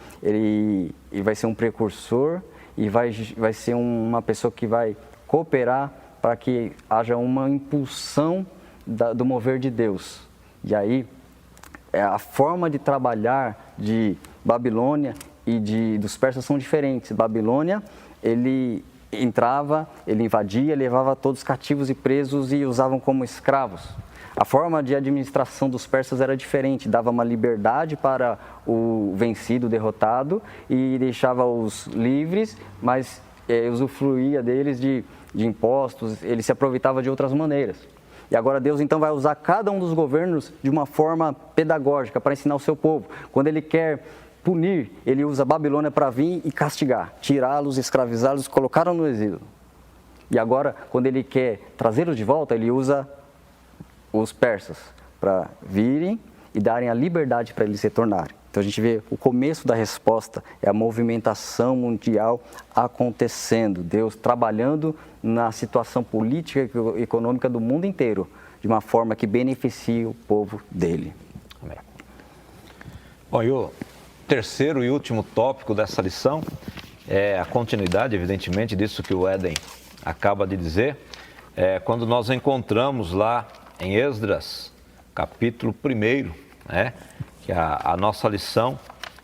vai ser um precursor e vai ser uma pessoa que vai cooperar para que haja uma impulsão do mover de Deus. E aí a forma de trabalhar de Babilônia e dos persas são diferentes. Babilônia, ele entrava, ele invadia, levava todos cativos e presos e usavam como escravos. A forma de administração dos persas era diferente, dava uma liberdade para o vencido, o derrotado, e deixava-os livres, mas usufruía deles de impostos, ele se aproveitava de outras maneiras. E agora Deus então vai usar cada um dos governos de uma forma pedagógica para ensinar o seu povo. Quando ele quer punir, ele usa a Babilônia para vir e castigar, tirá-los, escravizá-los, colocaram no exílio. E agora, quando ele quer trazê-los de volta, ele usa os persas para virem e darem a liberdade para eles retornarem. Então a gente vê o começo da resposta, é a movimentação mundial acontecendo, Deus trabalhando na situação política e econômica do mundo inteiro, de uma forma que beneficie o povo dele. Amém. Bom, e o terceiro e último tópico dessa lição é a continuidade, evidentemente, disso que o Éden acaba de dizer, quando nós encontramos lá em Esdras, capítulo 1, né, que a nossa lição,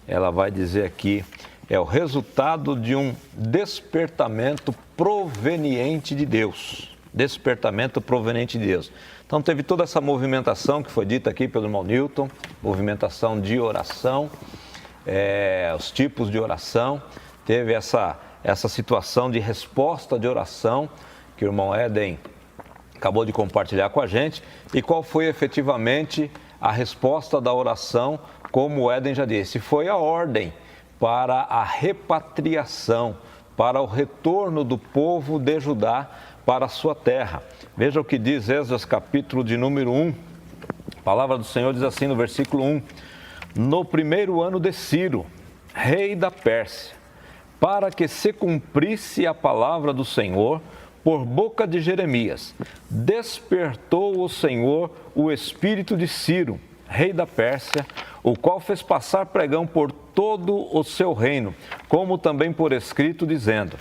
ela vai dizer aqui, é o resultado de um despertamento proveniente de Deus. Despertamento proveniente de Deus. Então teve toda essa movimentação que foi dita aqui pelo irmão Newton, movimentação de oração, os tipos de oração, teve essa situação de resposta de oração que o irmão Éden acabou de compartilhar com a gente, e qual foi efetivamente a resposta da oração, como o Éden já disse, foi a ordem para a repatriação, para o retorno do povo de Judá para a sua terra. Veja o que diz Esdras, capítulo de número 1, a palavra do Senhor diz assim no versículo 1, no primeiro ano de Ciro, rei da Pérsia, para que se cumprisse a palavra do Senhor, por boca de Jeremias, despertou o Senhor o espírito de Ciro, rei da Pérsia, o qual fez passar pregão por todo o seu reino, como também por escrito, dizendo,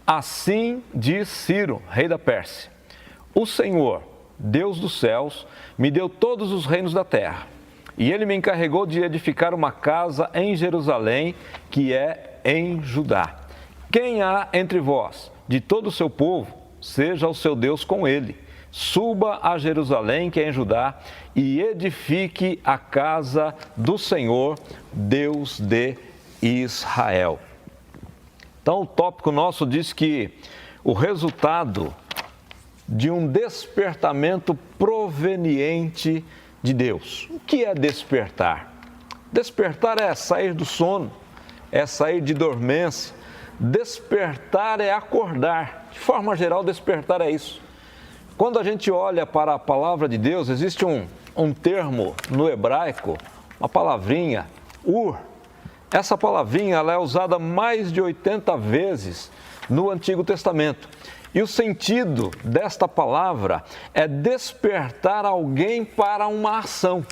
assim diz Ciro, rei da Pérsia, o Senhor, Deus dos céus, me deu todos os reinos da terra. E ele me encarregou de edificar uma casa em Jerusalém, que é em Judá. Quem há entre vós, de todo o seu povo, seja o seu Deus com ele. Suba a Jerusalém, que é em Judá, e edifique a casa do Senhor, Deus de Israel. Então, o tópico nosso diz que o resultado de um despertamento proveniente de Deus. O que é despertar? Despertar é sair do sono, é sair de dormência. Despertar é acordar. De forma geral, despertar é isso. Quando a gente olha para a palavra de Deus, existe um termo no hebraico, uma palavrinha, ur. Essa palavrinha ela é usada mais de 80 vezes no Antigo Testamento. E o sentido desta palavra é despertar alguém para uma ação.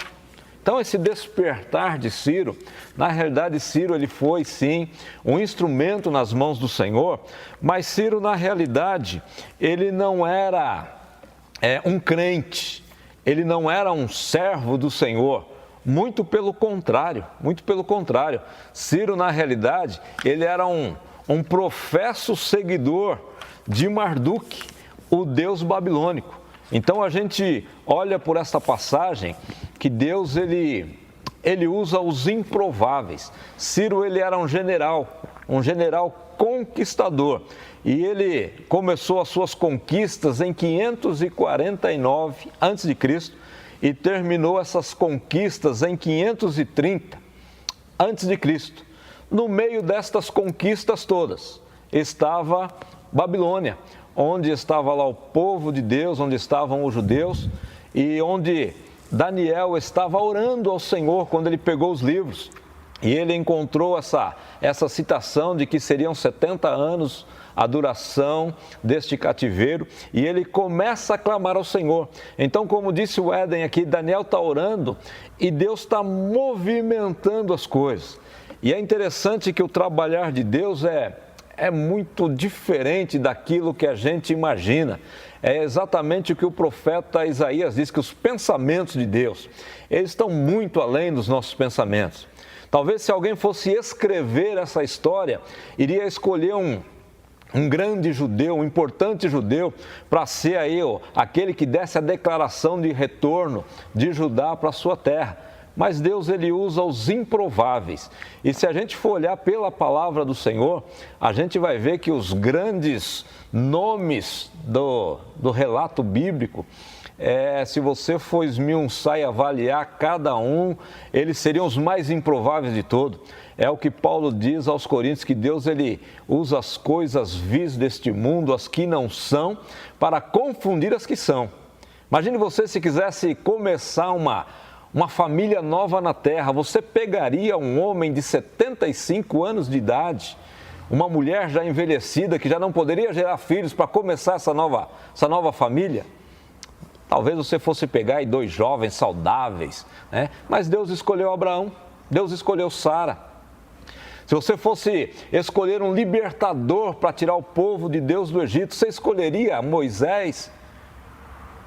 Então, esse despertar de Ciro, na realidade, Ciro ele foi, sim, um instrumento nas mãos do Senhor, mas Ciro, na realidade, ele não era um crente, ele não era um servo do Senhor, muito pelo contrário. Ciro, na realidade, ele era um professo seguidor de Marduk, o deus babilônico. Então a gente olha por esta passagem que Deus ele usa os improváveis. Ciro ele era um general conquistador, e ele começou as suas conquistas em 549 a.C. e terminou essas conquistas em 530 a.C. No meio destas conquistas todas estava Babilônia, onde estava lá o povo de Deus, onde estavam os judeus e onde Daniel estava orando ao Senhor quando ele pegou os livros. E ele encontrou essa citação de que seriam 70 anos a duração deste cativeiro, e ele começa a clamar ao Senhor. Então, como disse o Éden aqui, Daniel está orando e Deus está movimentando as coisas. E é interessante que o trabalhar de Deus é muito diferente daquilo que a gente imagina. É exatamente o que o profeta Isaías diz, que os pensamentos de Deus, eles estão muito além dos nossos pensamentos. Talvez se alguém fosse escrever essa história, iria escolher um grande judeu, um importante judeu, para ser aí aquele que desse a declaração de retorno de Judá para a sua terra. Mas Deus ele usa os improváveis. E se a gente for olhar pela palavra do Senhor, a gente vai ver que os grandes nomes do relato bíblico, se você for esmiuçar e avaliar cada um, eles seriam os mais improváveis de todos. É o que Paulo diz aos Coríntios, que Deus ele usa as coisas vis deste mundo, as que não são, para confundir as que são. Imagine você se quisesse começar uma família nova na terra, você pegaria um homem de 75 anos de idade, uma mulher já envelhecida, que já não poderia gerar filhos para começar essa nova família? Talvez você fosse pegar aí 2 jovens saudáveis, né? Mas Deus escolheu Abraão, Deus escolheu Sara. Se você fosse escolher um libertador para tirar o povo de Deus do Egito, você escolheria Moisés,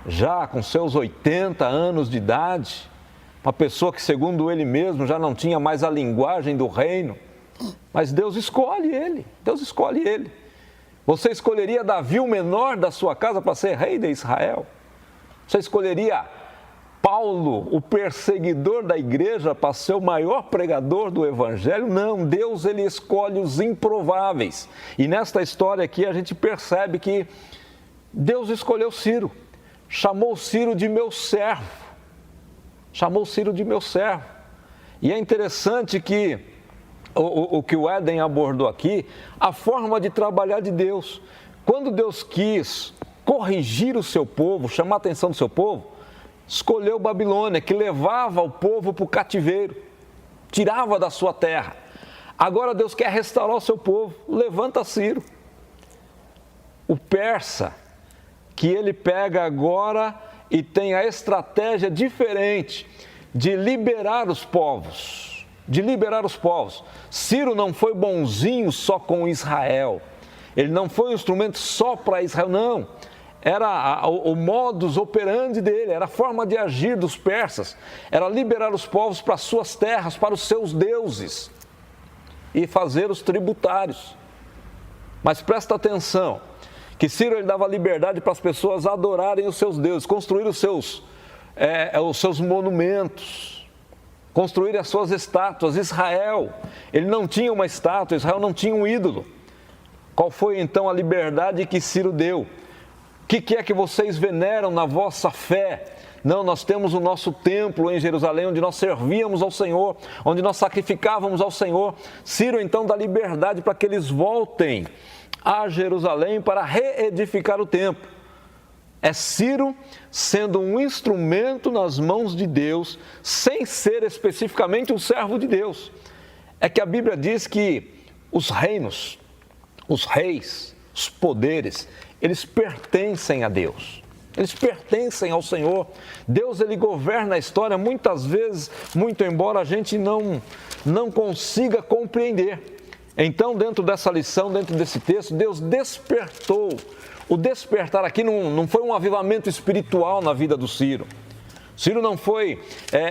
já com seus 80 anos de idade, uma pessoa que, segundo ele mesmo, já não tinha mais a linguagem do reino. Mas Deus escolhe ele, Você escolheria Davi, o menor da sua casa, para ser rei de Israel? Você escolheria Paulo, o perseguidor da igreja, para ser o maior pregador do evangelho? Não, Deus ele escolhe os improváveis. E nesta história aqui a gente percebe que Deus escolheu Ciro, chamou Ciro de meu servo. E é interessante que o que o Éden abordou aqui, a forma de trabalhar de Deus. Quando Deus quis corrigir o seu povo, chamar a atenção do seu povo, escolheu Babilônia, que levava o povo para o cativeiro, tirava da sua terra. Agora Deus quer restaurar o seu povo, levanta Ciro, o persa, que ele pega agora e tem a estratégia diferente de liberar os povos. Ciro não foi bonzinho só com Israel. Ele não foi um instrumento só para Israel, não. era o modus operandi dele, era a forma de agir dos persas, era liberar os povos para as suas terras, para os seus deuses e fazer os tributários. Mas presta atenção, que Ciro ele dava liberdade para as pessoas adorarem os seus deuses, construir os seus monumentos, construir as suas estátuas. Israel, ele não tinha uma estátua, Israel não tinha um ídolo. Qual foi então a liberdade que Ciro deu? O que é que vocês veneram na vossa fé? Não, nós temos o nosso templo em Jerusalém, onde nós servíamos ao Senhor, onde nós sacrificávamos ao Senhor. Ciro então dá liberdade para que eles voltem a Jerusalém para reedificar o templo. É Ciro sendo um instrumento nas mãos de Deus, sem ser especificamente um servo de Deus. É que a Bíblia diz que os reinos, os reis, os poderes, eles pertencem a Deus. Eles pertencem ao Senhor. Deus, ele governa a história muitas vezes, muito embora a gente não consiga compreender. Então, dentro dessa lição, dentro desse texto, Deus despertou. O despertar aqui não foi um avivamento espiritual na vida do Ciro. Ciro não foi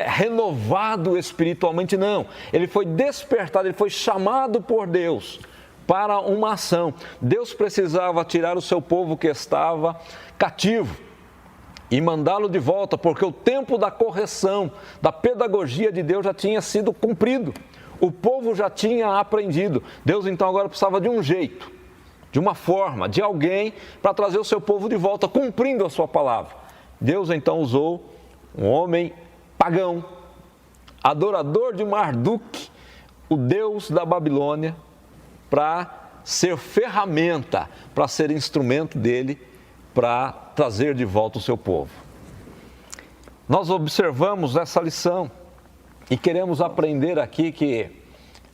renovado espiritualmente, não. Ele foi despertado, ele foi chamado por Deus para uma ação. Deus precisava tirar o seu povo que estava cativo e mandá-lo de volta, porque o tempo da correção, da pedagogia de Deus já tinha sido cumprido. O povo já tinha aprendido. Deus então agora precisava de um jeito, de uma forma, de alguém para trazer o seu povo de volta, cumprindo a sua palavra. Deus então usou um homem pagão, adorador de Marduk, o deus da Babilônia, para ser ferramenta, para ser instrumento dele, para trazer de volta o seu povo. Nós observamos essa lição e queremos aprender aqui que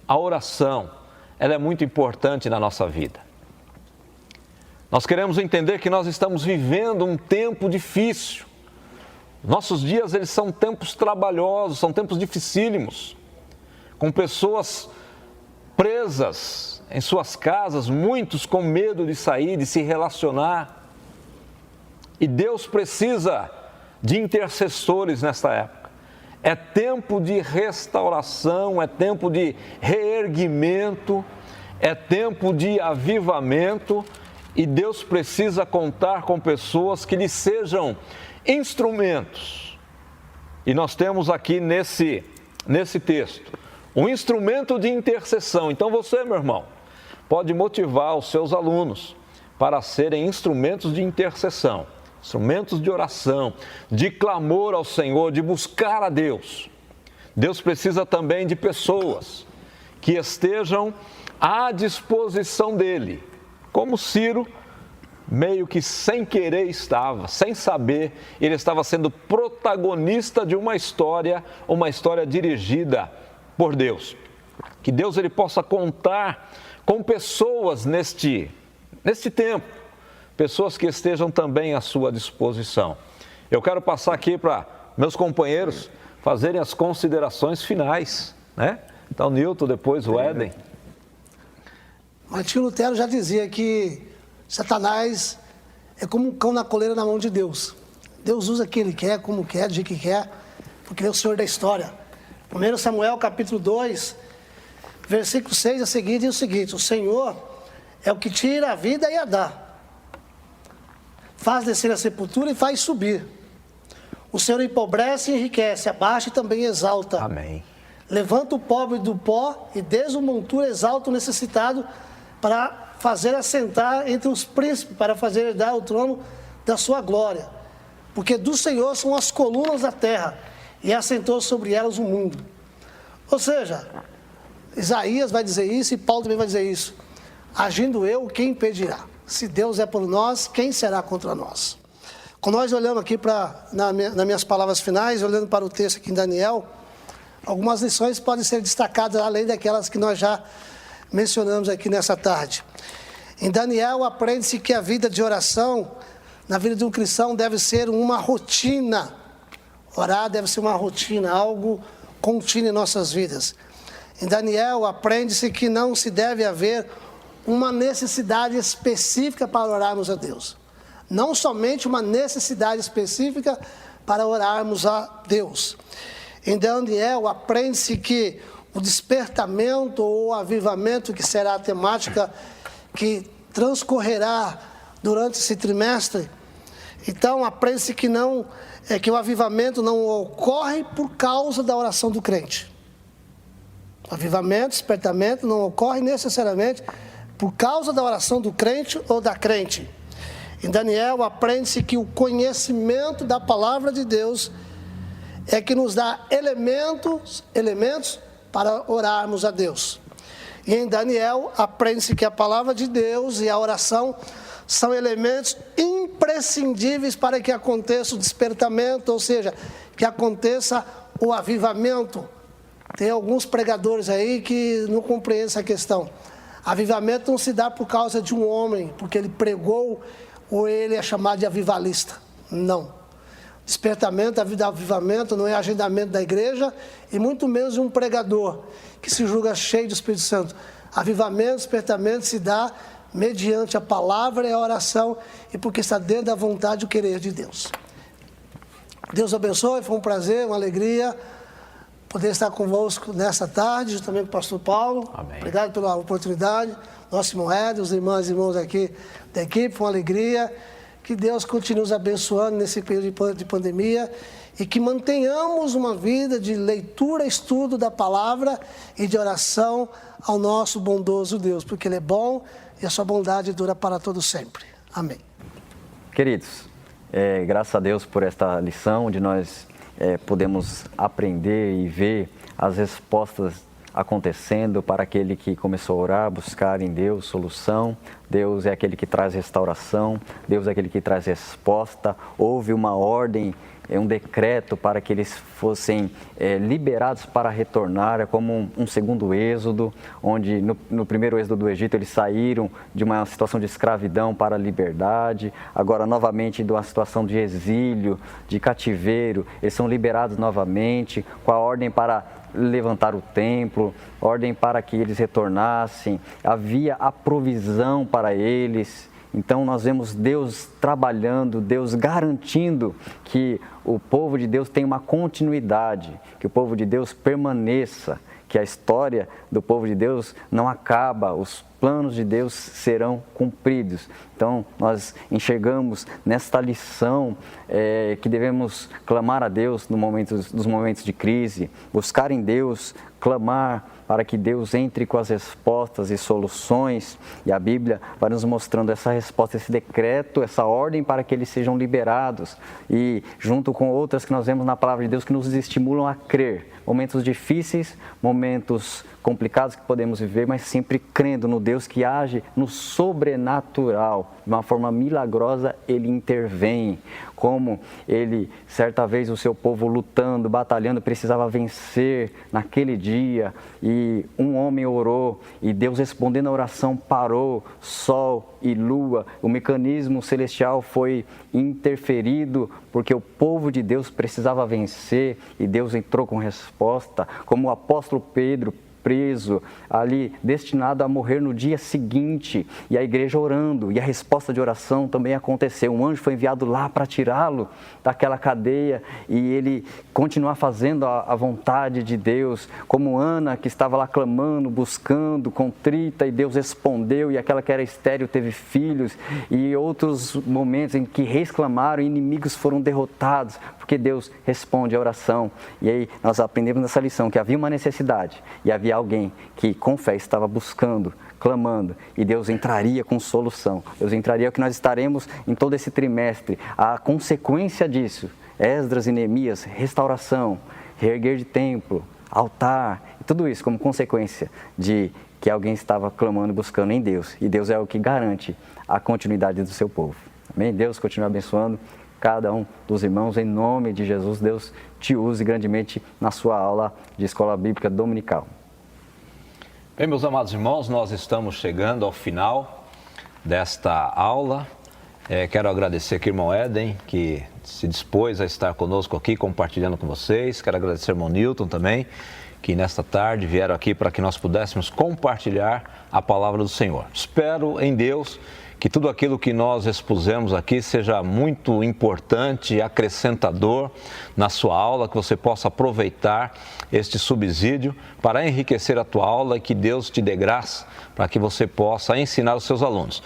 a oração, ela é muito importante na nossa vida. Nós queremos entender que nós estamos vivendo um tempo difícil. Nossos dias, eles são tempos trabalhosos, são tempos dificílimos, com pessoas presas em suas casas, muitos com medo de sair, de se relacionar. E Deus precisa de intercessores nesta época. É tempo de restauração, é tempo de reerguimento, é tempo de avivamento, e Deus precisa contar com pessoas que lhe sejam instrumentos. E nós temos aqui nesse texto um instrumento de intercessão. Então você, meu irmão, pode motivar os seus alunos para serem instrumentos de intercessão, instrumentos de oração, de clamor ao Senhor, de buscar a Deus. Deus precisa também de pessoas que estejam à disposição dele, como Ciro, meio que sem querer estava, sem saber, ele estava sendo protagonista de uma história dirigida por Deus. Que Deus ele possa contar com pessoas neste tempo, pessoas que estejam também à sua disposição. Eu quero passar aqui para meus companheiros fazerem as considerações finais, né? Então, Nilton, depois o Éden. Martinho Lutero já dizia que Satanás é como um cão na coleira na mão de Deus. Deus usa quem ele quer, como quer, do jeito que quer, porque ele é o Senhor da história. 1 Samuel capítulo 2, versículo 6 a seguir diz o seguinte: o Senhor é o que tira a vida e a dá, faz descer a sepultura e faz subir. O Senhor empobrece e enriquece, abaixa e também exalta. Amém. Levanta o pobre do pó e desmontura, exalta o necessitado, para fazer assentar entre os príncipes, para fazer herdar o trono da sua glória. Porque do Senhor são as colunas da terra, e assentou sobre elas o mundo. Ou seja, Isaías vai dizer isso e Paulo também vai dizer isso. Agindo eu, quem impedirá? Se Deus é por nós, quem será contra nós? Quando nós olhamos aqui nas minhas palavras finais, olhando para o texto aqui em Daniel, algumas lições podem ser destacadas, além daquelas que nós já mencionamos aqui nessa tarde. Em Daniel, aprende-se que a vida de oração, na vida de um cristão, deve ser uma rotina. Orar deve ser uma rotina, algo contínuo em nossas vidas. Em Daniel, aprende-se que não se deve haver uma necessidade específica para orarmos a Deus. não somente uma necessidade específica para orarmos a Deus. Em Daniel, aprende-se que o despertamento ou avivamento, que será a temática que transcorrerá durante esse trimestre, então aprende-se que que o avivamento não ocorre por causa da oração do crente. O avivamento, despertamento não ocorre necessariamente por causa da oração do crente ou da crente. Em Daniel, aprende-se que o conhecimento da palavra de Deus é que nos dá elementos para orarmos a Deus. E em Daniel, aprende-se que a palavra de Deus e a oração são elementos imprescindíveis para que aconteça o despertamento, ou seja, que aconteça o avivamento. Tem alguns pregadores aí que não compreendem essa questão. Avivamento não se dá por causa de um homem, porque ele pregou ou ele é chamado de avivalista. Não. Despertamento, avivamento não é agendamento da igreja e muito menos de um pregador que se julga cheio do Espírito Santo. Avivamento, despertamento se dá mediante a palavra e a oração e porque está dentro da vontade e o querer de Deus. Deus abençoe, foi um prazer, uma alegria poder estar convosco nessa tarde, juntamente com o pastor Paulo. Amém. Obrigado pela oportunidade. Nosso irmão Ed, os irmãos e irmãos aqui da equipe, foi uma alegria. Que Deus continue nos abençoando nesse período de pandemia e que mantenhamos uma vida de leitura, estudo da palavra e de oração ao nosso bondoso Deus, porque Ele é bom e a sua bondade dura para todo sempre. Amém. Queridos, graças a Deus por esta lição, onde nós podemos aprender e ver as respostas acontecendo para aquele que começou a orar, buscar em Deus solução. Deus é aquele que traz restauração, Deus é aquele que traz resposta. Houve uma ordem, um decreto para que eles fossem liberados para retornar. É como um segundo êxodo, onde no primeiro êxodo do Egito eles saíram de uma situação de escravidão para a liberdade, agora novamente de uma situação de exílio, de cativeiro, eles são liberados novamente com a ordem para levantar o templo, ordem para que eles retornassem, havia a provisão para eles. Então nós vemos Deus trabalhando, Deus garantindo que o povo de Deus tem uma continuidade, que o povo de Deus permaneça, que a história do povo de Deus não acaba, os planos de Deus serão cumpridos. Então nós enxergamos nesta lição que devemos clamar a Deus nos momentos de crise, buscar em Deus, clamar para que Deus entre com as respostas e soluções, e a Bíblia vai nos mostrando essa resposta, esse decreto, essa ordem para que eles sejam liberados, e junto com outras que nós vemos na palavra de Deus que nos estimulam a crer, momentos difíceis, momentos complicados que podemos viver, mas sempre crendo no Deus que age no sobrenatural, de uma forma milagrosa Ele intervém, como Ele, certa vez, o seu povo lutando, batalhando, precisava vencer naquele dia, e um homem orou, e Deus respondendo a oração parou sol e lua, o mecanismo celestial foi interferido, porque o povo de Deus precisava vencer, e Deus entrou com resposta, como o apóstolo Pedro, preso, ali destinado a morrer no dia seguinte, e a igreja orando, e a resposta de oração também aconteceu. Um anjo foi enviado lá para tirá-lo daquela cadeia, e ele continuar fazendo a vontade de Deus, como Ana, que estava lá clamando, buscando, contrita, e Deus respondeu, e aquela que era estéril teve filhos, e outros momentos em que reis clamaram e inimigos foram derrotados, porque Deus responde a oração. E aí nós aprendemos nessa lição que havia uma necessidade, e havia alguém que com fé estava buscando, clamando, e Deus entraria com solução. Deus entraria, o que nós estaremos em todo esse trimestre. A consequência disso, Esdras e Neemias, restauração, reerguer de templo, altar, e tudo isso como consequência de que alguém estava clamando e buscando em Deus. E Deus é o que garante a continuidade do seu povo. Amém? Deus continue abençoando cada um dos irmãos, em nome de Jesus. Deus te use grandemente na sua aula de Escola Bíblica Dominical. Bem, meus amados irmãos, nós estamos chegando ao final desta aula. Quero agradecer aqui ao irmão Éden, que se dispôs a estar conosco aqui, compartilhando com vocês. Quero agradecer ao irmão Newton também, que nesta tarde vieram aqui para que nós pudéssemos compartilhar a palavra do Senhor. Espero em Deus que tudo aquilo que nós expusemos aqui seja muito importante e acrescentador na sua aula, que você possa aproveitar este subsídio para enriquecer a tua aula e que Deus te dê graça para que você possa ensinar os seus alunos.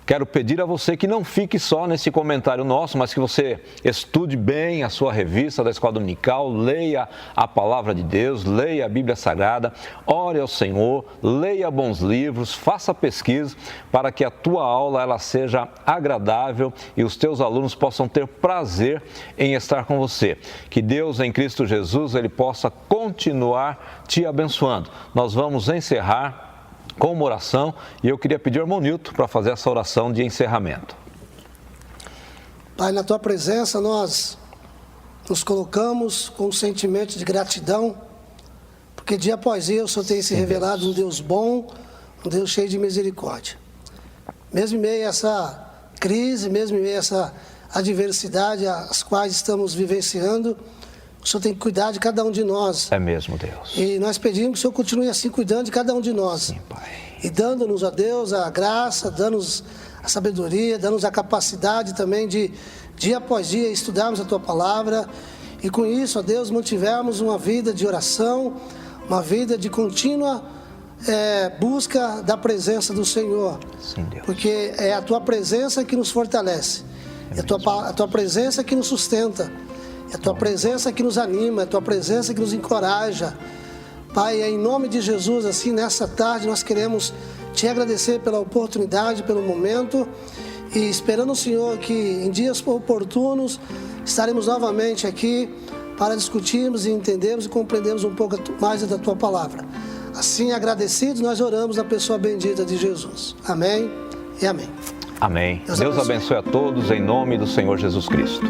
Quero pedir a você que não fique só nesse comentário nosso, mas que você estude bem a sua revista da Escola Dominical, leia a Palavra de Deus, leia a Bíblia Sagrada, ore ao Senhor, leia bons livros, faça pesquisa para que a tua aula ela seja agradável e os teus alunos possam ter prazer em estar com você. Que Deus em Cristo Jesus ele possa continuar te abençoando. Nós vamos encerrar com uma oração e eu queria pedir ao irmão Nilton para fazer essa oração de encerramento. Pai, na Tua presença nós nos colocamos com um sentimento de gratidão, porque dia após dia o Senhor tem se revelado um Deus bom, um Deus cheio de misericórdia. Mesmo em meio a essa crise, mesmo em meio a essa adversidade as quais estamos vivenciando, o Senhor tem que cuidar de cada um de nós. É mesmo, Deus. E nós pedimos que o Senhor continue assim cuidando de cada um de nós. Sim, Pai. E dando-nos, a Deus, a graça, dando-nos a sabedoria, dando-nos a capacidade também de, dia após dia, estudarmos a Tua Palavra. E com isso, ó Deus, mantivermos uma vida de oração, uma vida de contínua busca da presença do Senhor. Sim, Deus. Porque é a Tua presença que nos fortalece. É a tua presença que nos sustenta. É a Tua presença que nos anima, é a Tua presença que nos encoraja. Pai, em nome de Jesus, assim, nessa tarde, nós queremos Te agradecer pela oportunidade, pelo momento, e esperando o Senhor que em dias oportunos estaremos novamente aqui para discutirmos e entendermos e compreendermos um pouco mais da Tua Palavra. Assim, agradecidos, nós oramos na pessoa bendita de Jesus. Amém e amém. Amém. Deus abençoe a todos em nome do Senhor Jesus Cristo.